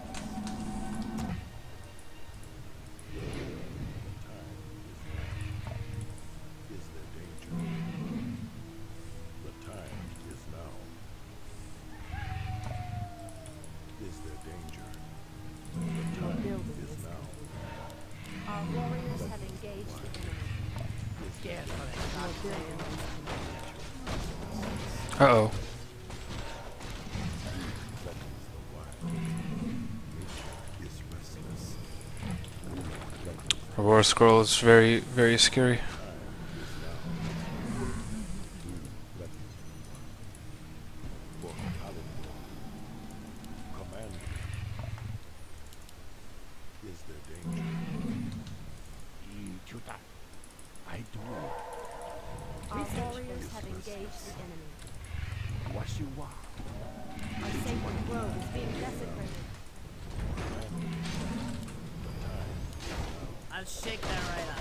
The time is now. Is there danger? The Your time building is is now. complete. Our warriors have engaged the enemy. Scared for the Your building cocktail. is complete. Uh-oh. Is restless. Aurora Scroll is very, very scary. For command. Is there danger? Chuta. I do. Our warriors have engaged the enemy. What you want? Our sacred grove is being desecrated. I'll shake that right up.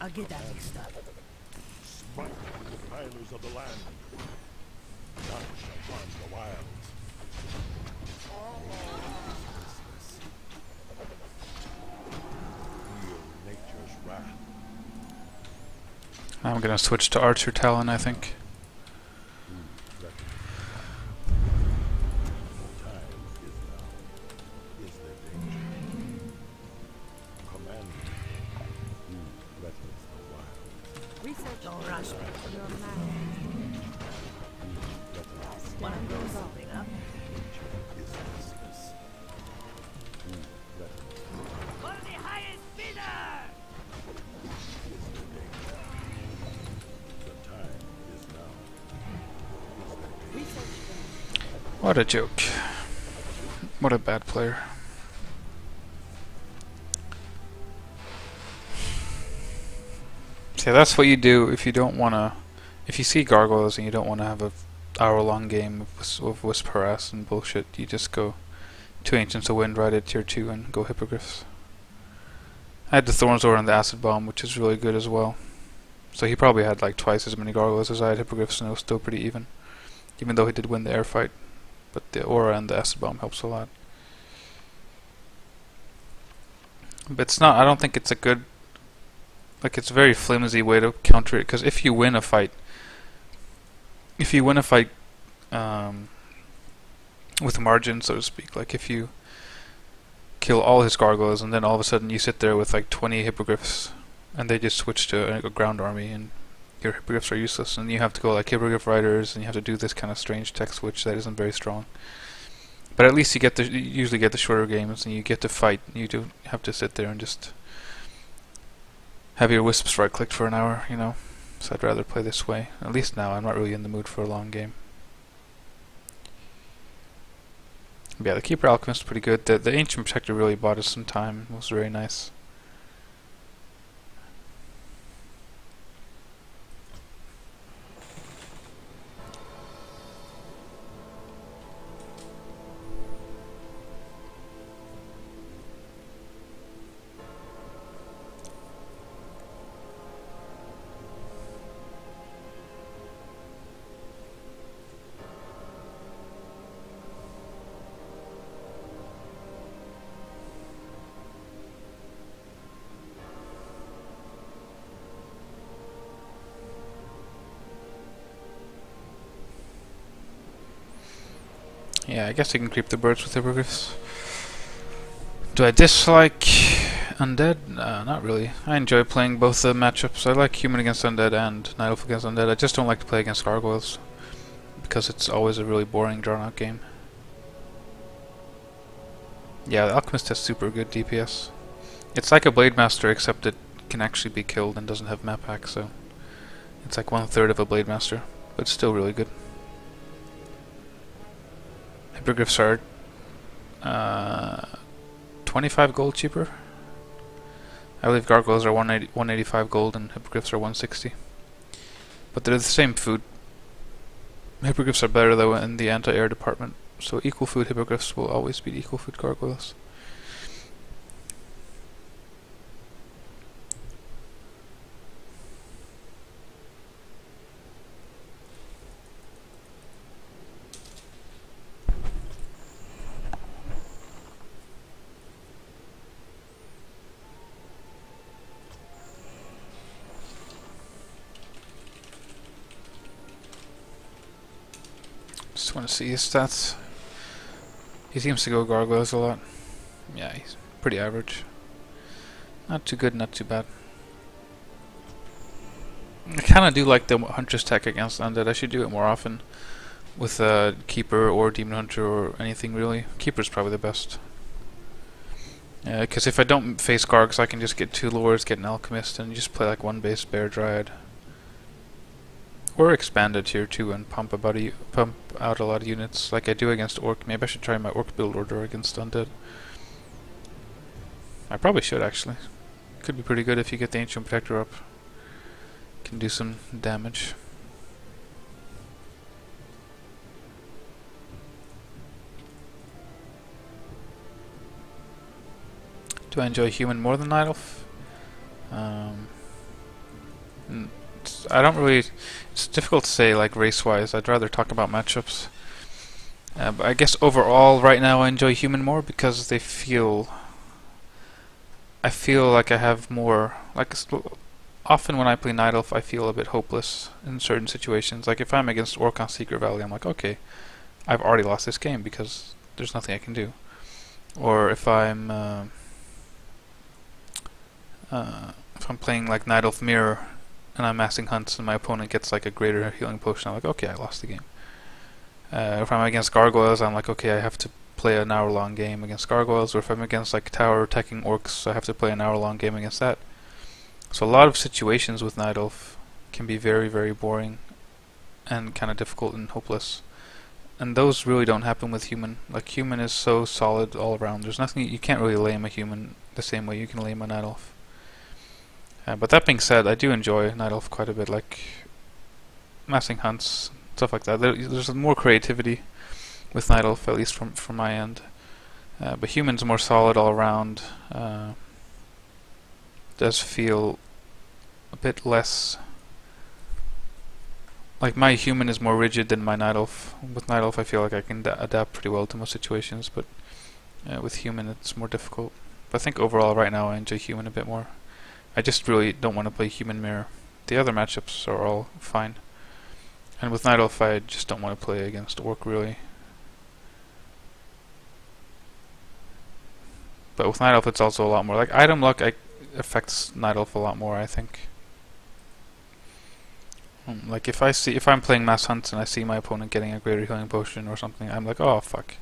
I'll get that mixed up. Smite the defilers of the land. None shall harm the wilds. Restless. Feel nature's wrath. I'm gonna switch to Archer Talon, I think. Time is now. Is there danger? Command. Who threatens the wild? Research Don't rush me. your man. Wanna Stand blow your something up? Is restless. Who threatens the wild? For the highest bidder! Is there danger? The time is now. Is there danger? Research them. What a joke. What a bad player. See, that's what you do if you don't want to... If you see gargoyles and you don't want to have a hour-long game of Wisp Harass and bullshit, you just go 2 Ancients of Wind, ride at tier 2, and go Hippogriffs. I had the Thornzor and the Acid Bomb, which is really good as well. So he probably had like twice as many gargoyles as I had Hippogriffs, and it was still pretty even. Even though he did win the air fight. But the Aura and the Acid Bomb helps a lot. But it's not, I don't think it's a good... Like, it's a very flimsy way to counter it, because if you win a fight... with margin, so to speak, like if you kill all his gargoyles and then all of a sudden you sit there with like 20 hippogriffs and they just switch to a ground army and your hippogriffs are useless and you have to go like hippogriff riders and you have to do this kind of strange tech switch that isn't very strong. But at least you usually get the shorter games and you get to fight. You do have to sit there and just have your wisps right clicked for an hour, you know. So I'd rather play this way. At least now I'm not really in the mood for a long game. But yeah, the Keeper Alchemist is pretty good. The Ancient Protector really bought us some time. It was very nice. Yeah, I guess you can creep the birds with hippogriffs. Do I dislike undead? Not really. I enjoy playing both the matchups. I like human against undead and night elf against undead. I just don't like to play against gargoyles because it's always a really boring, drawn-out game. Yeah, the alchemist has super good DPS. It's like a blade master, except it can actually be killed and doesn't have map hack, so it's like 1/3 of a blade master, but still really good. Hippogriffs are 25 gold cheaper. I believe gargoyles are 185 gold and hippogriffs are 160. But they're the same food. Hippogriffs are better though in the anti-air department, so equal food hippogriffs will always beat equal food gargoyles. Just want to see his stats. He seems to go gargoyles a lot. Yeah, he's pretty average. Not too good, not too bad. I kind of do like the hunter's tech against undead. I should do it more often with a keeper or demon hunter or anything really. Keeper's probably the best. Because if I don't face gargs, I can just get 2 lures, get an alchemist, and just play like 1 base bear dryad. Or expand it tier 2 and pump out a lot of units like I do against orc. Maybe I should try my orc build order against undead. I probably should actually. Could be pretty good if you get the ancient protector up. Can do some damage. Do I enjoy human more than night elf? I don't really. It's difficult to say like race-wise. I'd rather talk about matchups. But I guess overall, right now, I enjoy human more because they feel. I feel like I have more. Like often when I play night elf, I feel a bit hopeless in certain situations. Like if I'm against orc on Secret Valley, I'm like, okay, I've already lost this game because there's nothing I can do. Or if I'm playing like night elf mirror. And I'm massing hunts and my opponent gets like a greater healing potion, I'm like, okay, I lost the game. If I'm against gargoyles, I'm like, okay, I have to play an hour-long game against gargoyles. Or if I'm against like tower attacking orcs, I have to play an hour-long game against that. So a lot of situations with night elf can be very, very boring and kind of difficult and hopeless. And those really don't happen with human. Like human is so solid all around. There's nothing, you can't really lame a human the same way you can lame a night elf. But that being said, I do enjoy night elf quite a bit, like massing hunts, stuff like that. There's more creativity with night elf, at least from my end. But human's more solid all around. Does feel a bit less. Like my human is more rigid than my night elf. With night elf, I feel like I can adapt pretty well to most situations, but with human, it's more difficult. But I think overall, right now, I enjoy human a bit more. I just really don't want to play human mirror. The other matchups are all fine. And with night elf, I just don't want to play against orc really. But with night elf, it's also a lot more like item luck affects night elf a lot more, I think. Like if I'm playing mass hunts and I see my opponent getting a greater healing potion or something, I'm like, oh fuck.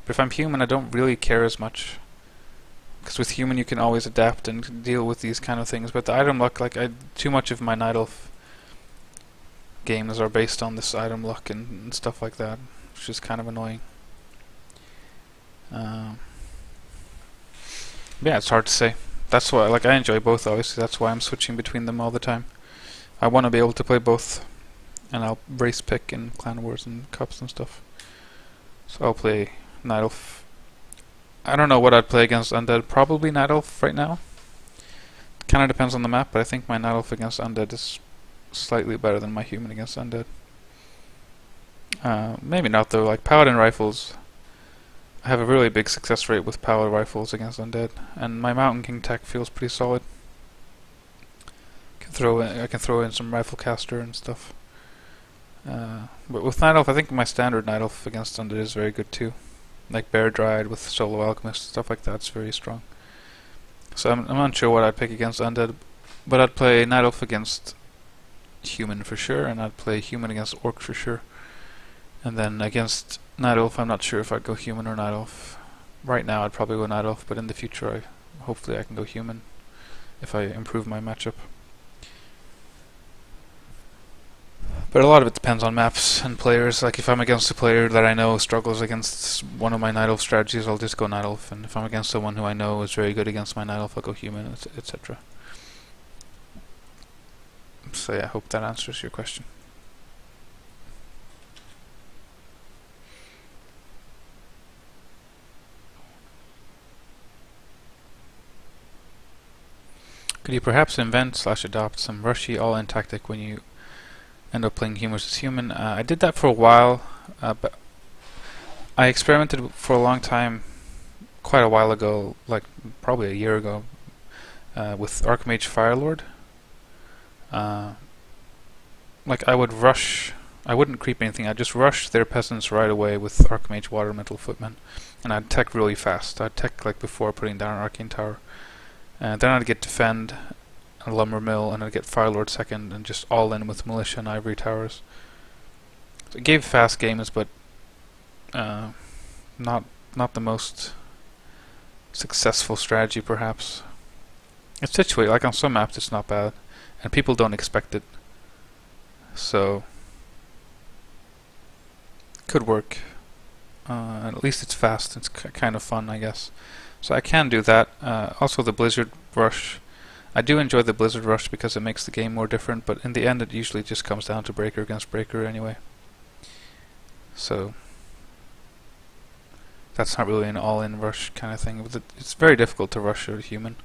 But if I'm human, I don't really care as much. Because with human you can always adapt and deal with these kind of things, but the item luck, like too much of my night elf games are based on this item luck and stuff like that, which is kind of annoying. Yeah, it's hard to say. That's why, like, I enjoy both obviously, that's why I'm switching between them all the time. I want to be able to play both, and I'll race pick in clan wars and cups and stuff. So I'll play night elf. I don't know what I'd play against undead. Probably night elf right now. Kind of depends on the map, but I think my night elf against undead is slightly better than my human against undead. Maybe not though. Like paladin rifles, I have a really big success rate with paladin rifles against undead, and my mountain king tech feels pretty solid. I can throw in some rifle caster and stuff. But with Night Elf, I think my standard Night Elf against Undead is very good too. Like Bear Dryad with Solo Alchemist, stuff like that's very strong. So I'm unsure what I'd pick against Undead, but I'd play Night Elf against Human for sure, and I'd play Human against Orc for sure. And then against Night Elf, I'm not sure if I'd go Human or Night Elf. Right now I'd probably go Night Elf, but in the future hopefully I can go Human if I improve my matchup. But a lot of it depends on maps and players. Like if I'm against a player that I know struggles against one of my Night Elf strategies, I'll just go Night Elf. And if I'm against someone who I know is very good against my Night Elf, I'll go Human, etc. So yeah, I hope that answers your question. Could you perhaps invent/adopt some rushy all-in tactic when you end up playing Human versus Human? I did that for a while, but I experimented for a long time, quite a while ago, like probably a year ago, with Archmage Firelord. Like I would rush, I wouldn't creep anything, I'd just rush their peasants right away with Archmage Water Metal Footmen, and I'd tech really fast. I'd tech like before putting down an Arcane Tower. And then I'd get Defend, a Lumber Mill, and I'd get Firelord second, and just all in with Militia and Ivory Towers. So it gave fast games, but not the most successful strategy, perhaps. It's situated, like on some maps it's not bad, and people don't expect it. So, could work. And at least it's fast, it's kind of fun, I guess. So I can do that. Also the Blizzard Rush. I do enjoy the Blizzard Rush because it makes the game more different, but in the end it usually just comes down to Breaker against Breaker anyway. So that's not really an all-in rush kind of thing. It's very difficult to rush a Human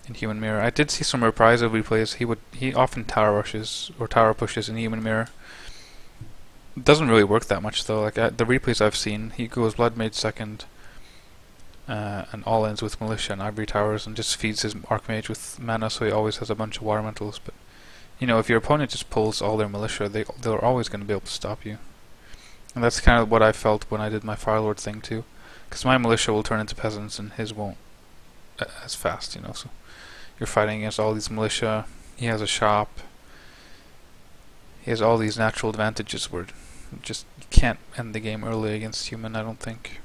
in Human Mirror. I did see some Reprisal replays. He often tower rushes or tower pushes in Human Mirror. It doesn't really work that much though. Like the replays I've seen, he goes Blood Mage second. And all ends with Militia and Ivory Towers and just feeds his Archmage with mana, so he always has a bunch of Water Metals. But you know, if your opponent just pulls all their Militia, they're always going to be able to stop you. And that's kind of what I felt when I did my Firelord thing too, because my Militia will turn into peasants and his won't as fast, you know. So you're fighting against all these Militia. He has a shop. He has all these natural advantages where just you can't end the game early against Human, I don't think.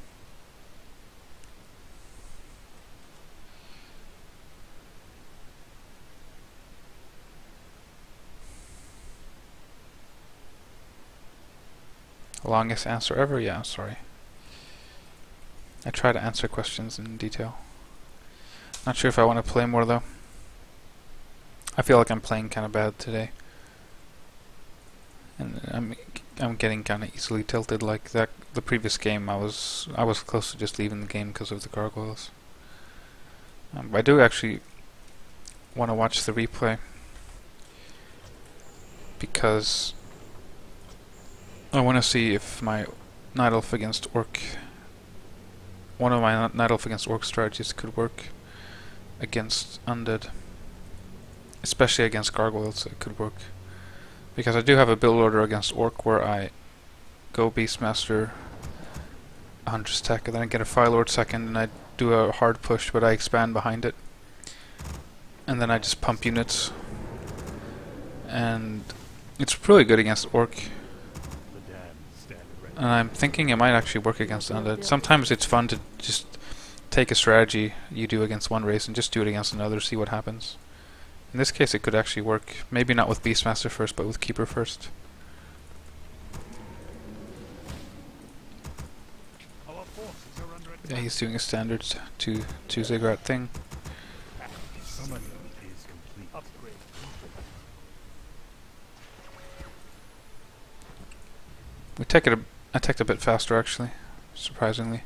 Longest answer ever? Yeah, sorry. I try to answer questions in detail. Not sure if I want to play more though. I feel like I'm playing kind of bad today. And I'm getting kind of easily tilted like that. The previous game I was close to just leaving the game because of the gargoyles. I do actually want to watch the replay because I want to see if my Night Elf against Orc, one of my Night Elf against Orc strategies could work against Undead. Especially against Gargoyles, it could work. Because I do have a build order against Orc where I go Beastmaster 100 stack, and then I get a Firelord second, and I do a hard push, but I expand behind it. And then I just pump units. And it's really good against Orc. And I'm thinking it might actually work against Undead. Sometimes it's fun to just take a strategy you do against one race and just do it against another, see what happens. In this case it could actually work. Maybe not with Beastmaster first, but with Keeper first. Yeah, he's doing a standard 2 Ziggurat thing. We attacked a bit faster actually, surprisingly.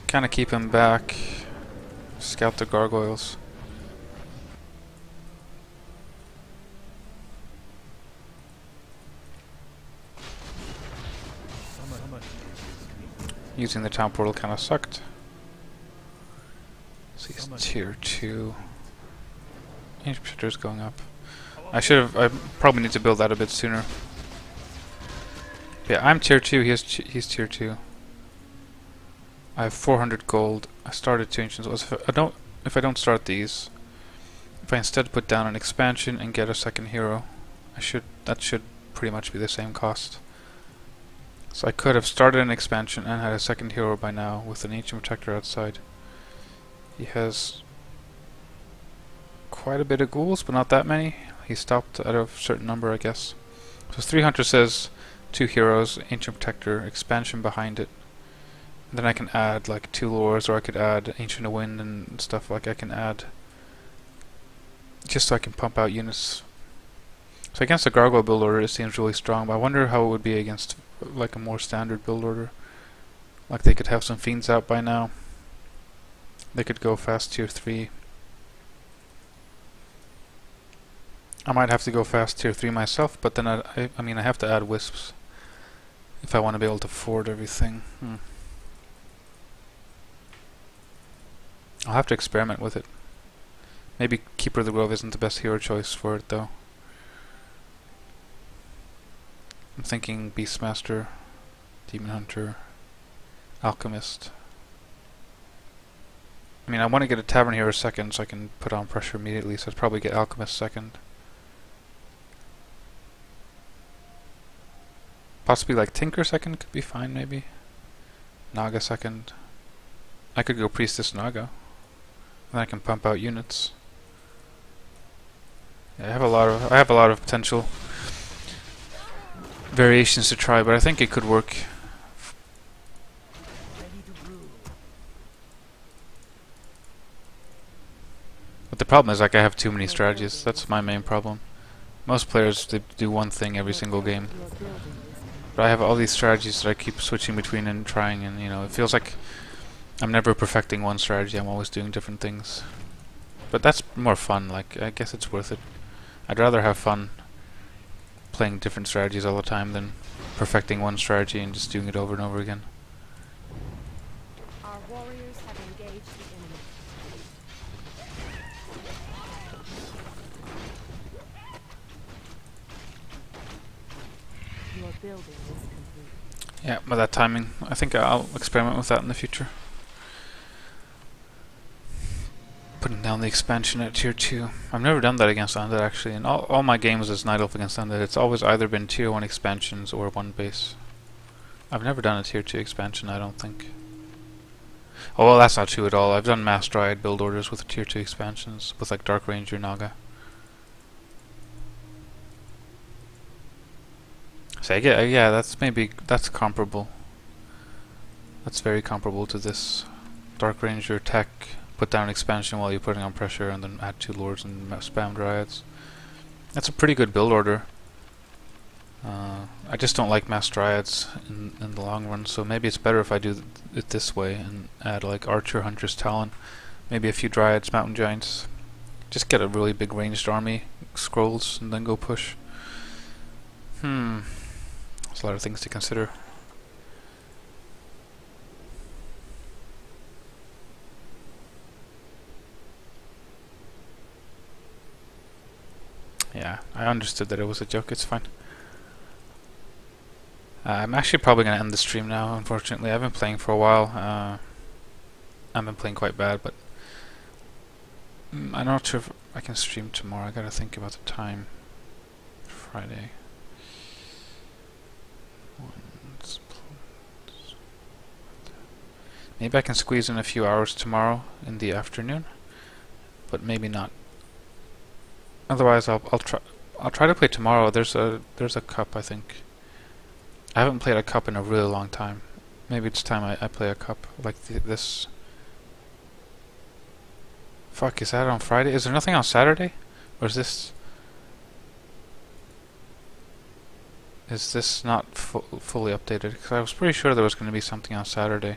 Kinda keep him back, scout the gargoyles. Using the town portal kinda sucked. So he's tier 2. Infantry's going up. I probably need to build that a bit sooner. Yeah, I'm tier 2, he's tier 2. I have 400 gold. I started 2 ancients. If I don't start these, if I instead put down an expansion and get a second hero, that should pretty much be the same cost. So I could have started an expansion and had a second hero by now with an ancient protector outside. He has quite a bit of ghouls, but not that many. He stopped at a certain number, I guess. So 3 Hunter says 2 heroes, ancient protector, expansion behind it. And then I can add like 2 lures, or I could add ancient of wind and stuff. Like I can add just so I can pump out units. So against a gargoyle build order, it seems really strong. But I wonder how it would be against like a more standard build order. Like they could have some fiends out by now. They could go fast tier 3. I might have to go fast tier 3 myself, but then I mean I have to add wisps if I want to be able to afford everything. I'll have to experiment with it. Maybe Keeper of the Grove isn't the best hero choice for it though. I'm thinking Beastmaster, Demon Hunter, Alchemist. I mean I want to get a Tavern Hero second so I can put on pressure immediately, so I'd probably get Alchemist second. Possibly like Tinker second could be fine maybe. Naga second. I could go Priestess Naga. Then I can pump out units. Yeah, I have a lot of potential variations to try, but I think it could work. But the problem is like I have too many strategies. That's my main problem. Most players they do one thing every single game. But I have all these strategies that I keep switching between and trying, and you know, it feels like I'm never perfecting one strategy. I'm always doing different things. But that's more fun. Like I guess it's worth it. I'd rather have fun playing different strategies all the time than perfecting one strategy and just doing it over and over again. Our warriors have engaged the enemy. Your building is complete. Yeah, but that timing, I think I'll experiment with that in the future. Putting down the expansion at tier 2. I've never done that against Undead actually. In all my games as Night Elf against Undead, it's always either been tier 1 expansions or 1 base. I've never done a tier 2 expansion, I don't think. Oh well, that's not true at all. I've done Mass Dryad build orders with tier 2 expansions, with like Dark Ranger Naga. So yeah, that's comparable. That's very comparable to this. Dark Ranger tech, put down expansion while you're putting on pressure, and then add 2 lords and spam dryads. That's a pretty good build order. I just don't like mass dryads in the long run, so maybe it's better if I do it this way and add like Archer, Huntress, Talon, maybe a few dryads, mountain giants. Just get a really big ranged army, scrolls, and then go push. There's a lot of things to consider. Yeah, I understood that it was a joke, it's fine. I'm actually probably going to end the stream now, unfortunately. I've been playing for a while. I've been playing quite bad, but I'm not sure if I can stream tomorrow. I gotta think about the time. Friday. Maybe I can squeeze in a few hours tomorrow in the afternoon, but maybe not. Otherwise, I'll try to play tomorrow. There's a cup, I think. I haven't played a cup in a really long time. Maybe it's time I play a cup like this. Fuck, is that on Friday? Is there nothing on Saturday? Or is this not fully updated? Because I was pretty sure there was going to be something on Saturday.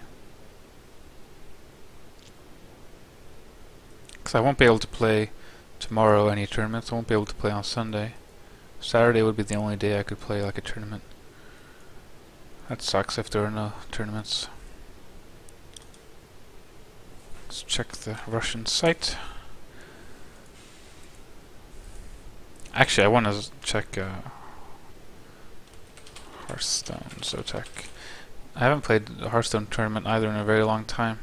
Because I won't be able to play tomorrow any tournaments. I won't be able to play on Sunday. Saturday would be the only day I could play like a tournament. That sucks if there are no tournaments. Let's check the Russian site. Actually, I want to check Hearthstone, Zotac. I haven't played the Hearthstone tournament either in a very long time.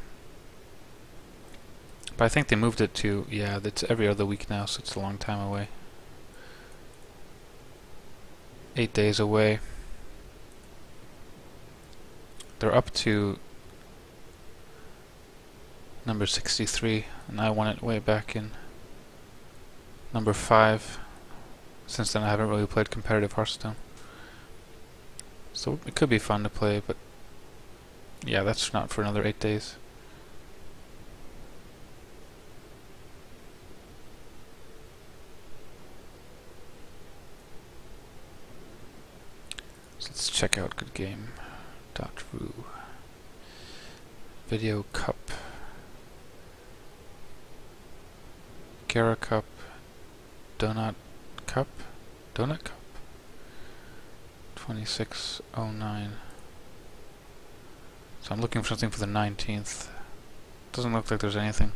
But I think they moved it to, yeah, it's every other week now, so it's a long time away. 8 days away. They're up to number 63, and I won it way back in number 5. Since then I haven't really played competitive Hearthstone. So it could be fun to play, but yeah, that's not for another 8 days. So let's check out Good Game. .ru. Video Cup. Gara Cup. Donut Cup? Donut Cup? 2609. So I'm looking for something for the 19th. Doesn't look like there's anything.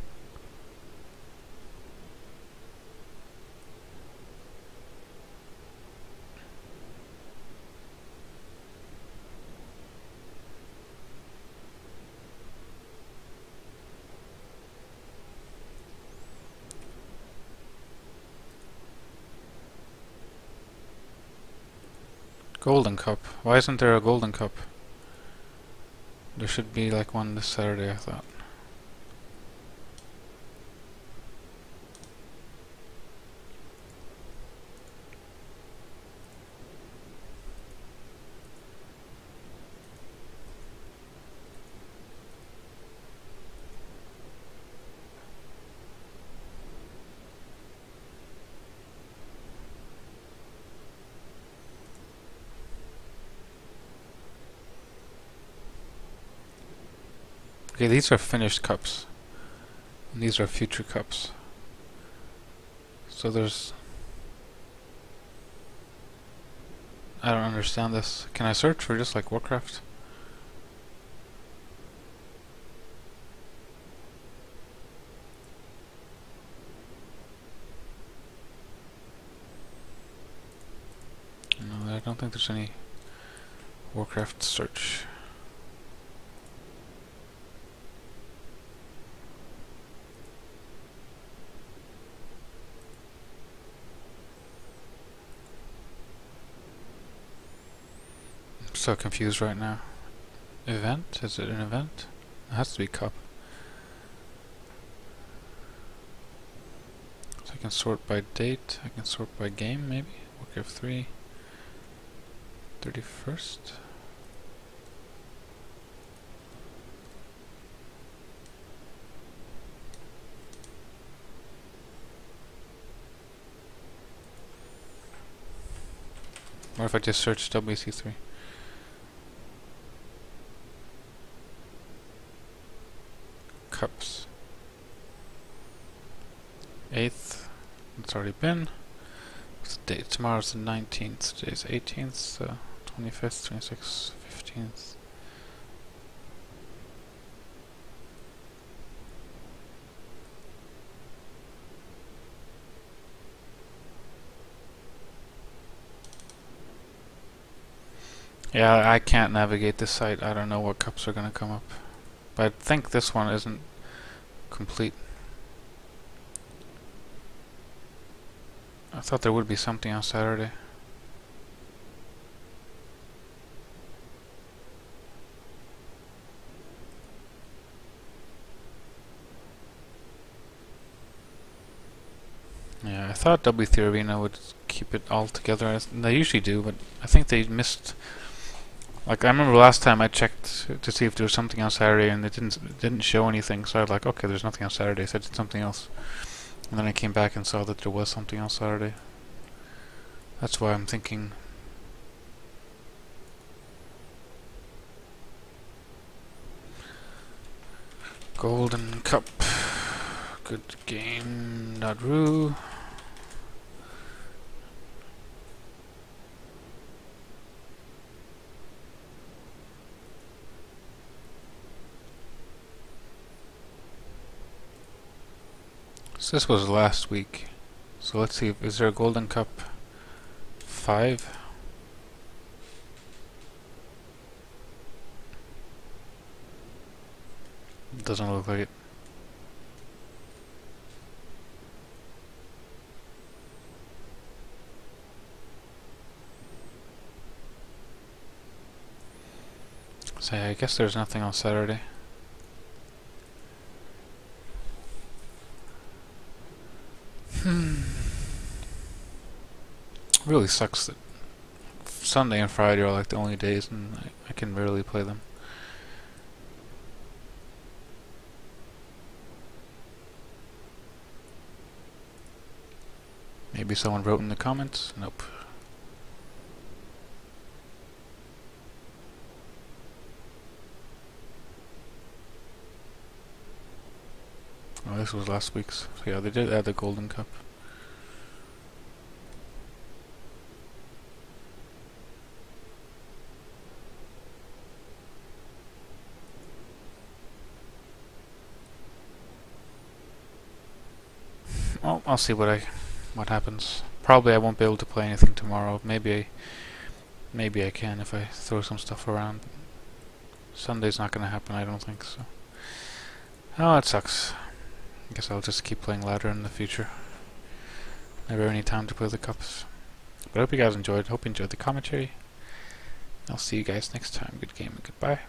Golden Cup. Why isn't there a Golden Cup? There should be like one this Saturday, I thought. Okay, these are finished cups. And these are future cups. So there's... I don't understand this. Can I search for just like Warcraft? No, I don't think there's any Warcraft search. So confused right now. Event? Is it an event? It has to be cup. So I can sort by date. I can sort by game maybe. Warcraft 3. 31st. Or if I just search WC3. Cups. 8th. It's already been. What's the date? Tomorrow's the 19th. Today's 18th. So 25th, 26th, 15th. Yeah, I can't navigate this site. I don't know what cups are gonna come up. But I think this one isn't complete. I thought there would be something on Saturday. Yeah, I thought W3Arena would keep it all together. They usually do, but I think they missed. Like I remember last time I checked to see if there was something on Saturday, and it didn't show anything. So I was like, okay, there's nothing on Saturday. So I did something else, and then I came back and saw that there was something on Saturday. That's why I'm thinking. Golden Cup. Good game. .ru. So this was last week. So let's see, is there a Golden Cup 5? Doesn't look like it. So yeah, I guess there's nothing on Saturday. Really sucks that Sunday and Friday are like the only days and I can barely play them. Maybe someone wrote in the comments? Nope. Oh, this was last week's. So yeah, they did add the Golden Cup. Well, I'll see what happens. Probably I won't be able to play anything tomorrow. Maybe I can if I throw some stuff around. Sunday's not gonna happen, I don't think so. Oh, it sucks. I guess I'll just keep playing ladder in the future. Never any time to play the cups. But I hope you guys enjoyed. Hope you enjoyed the commentary. I'll see you guys next time. Good game and goodbye.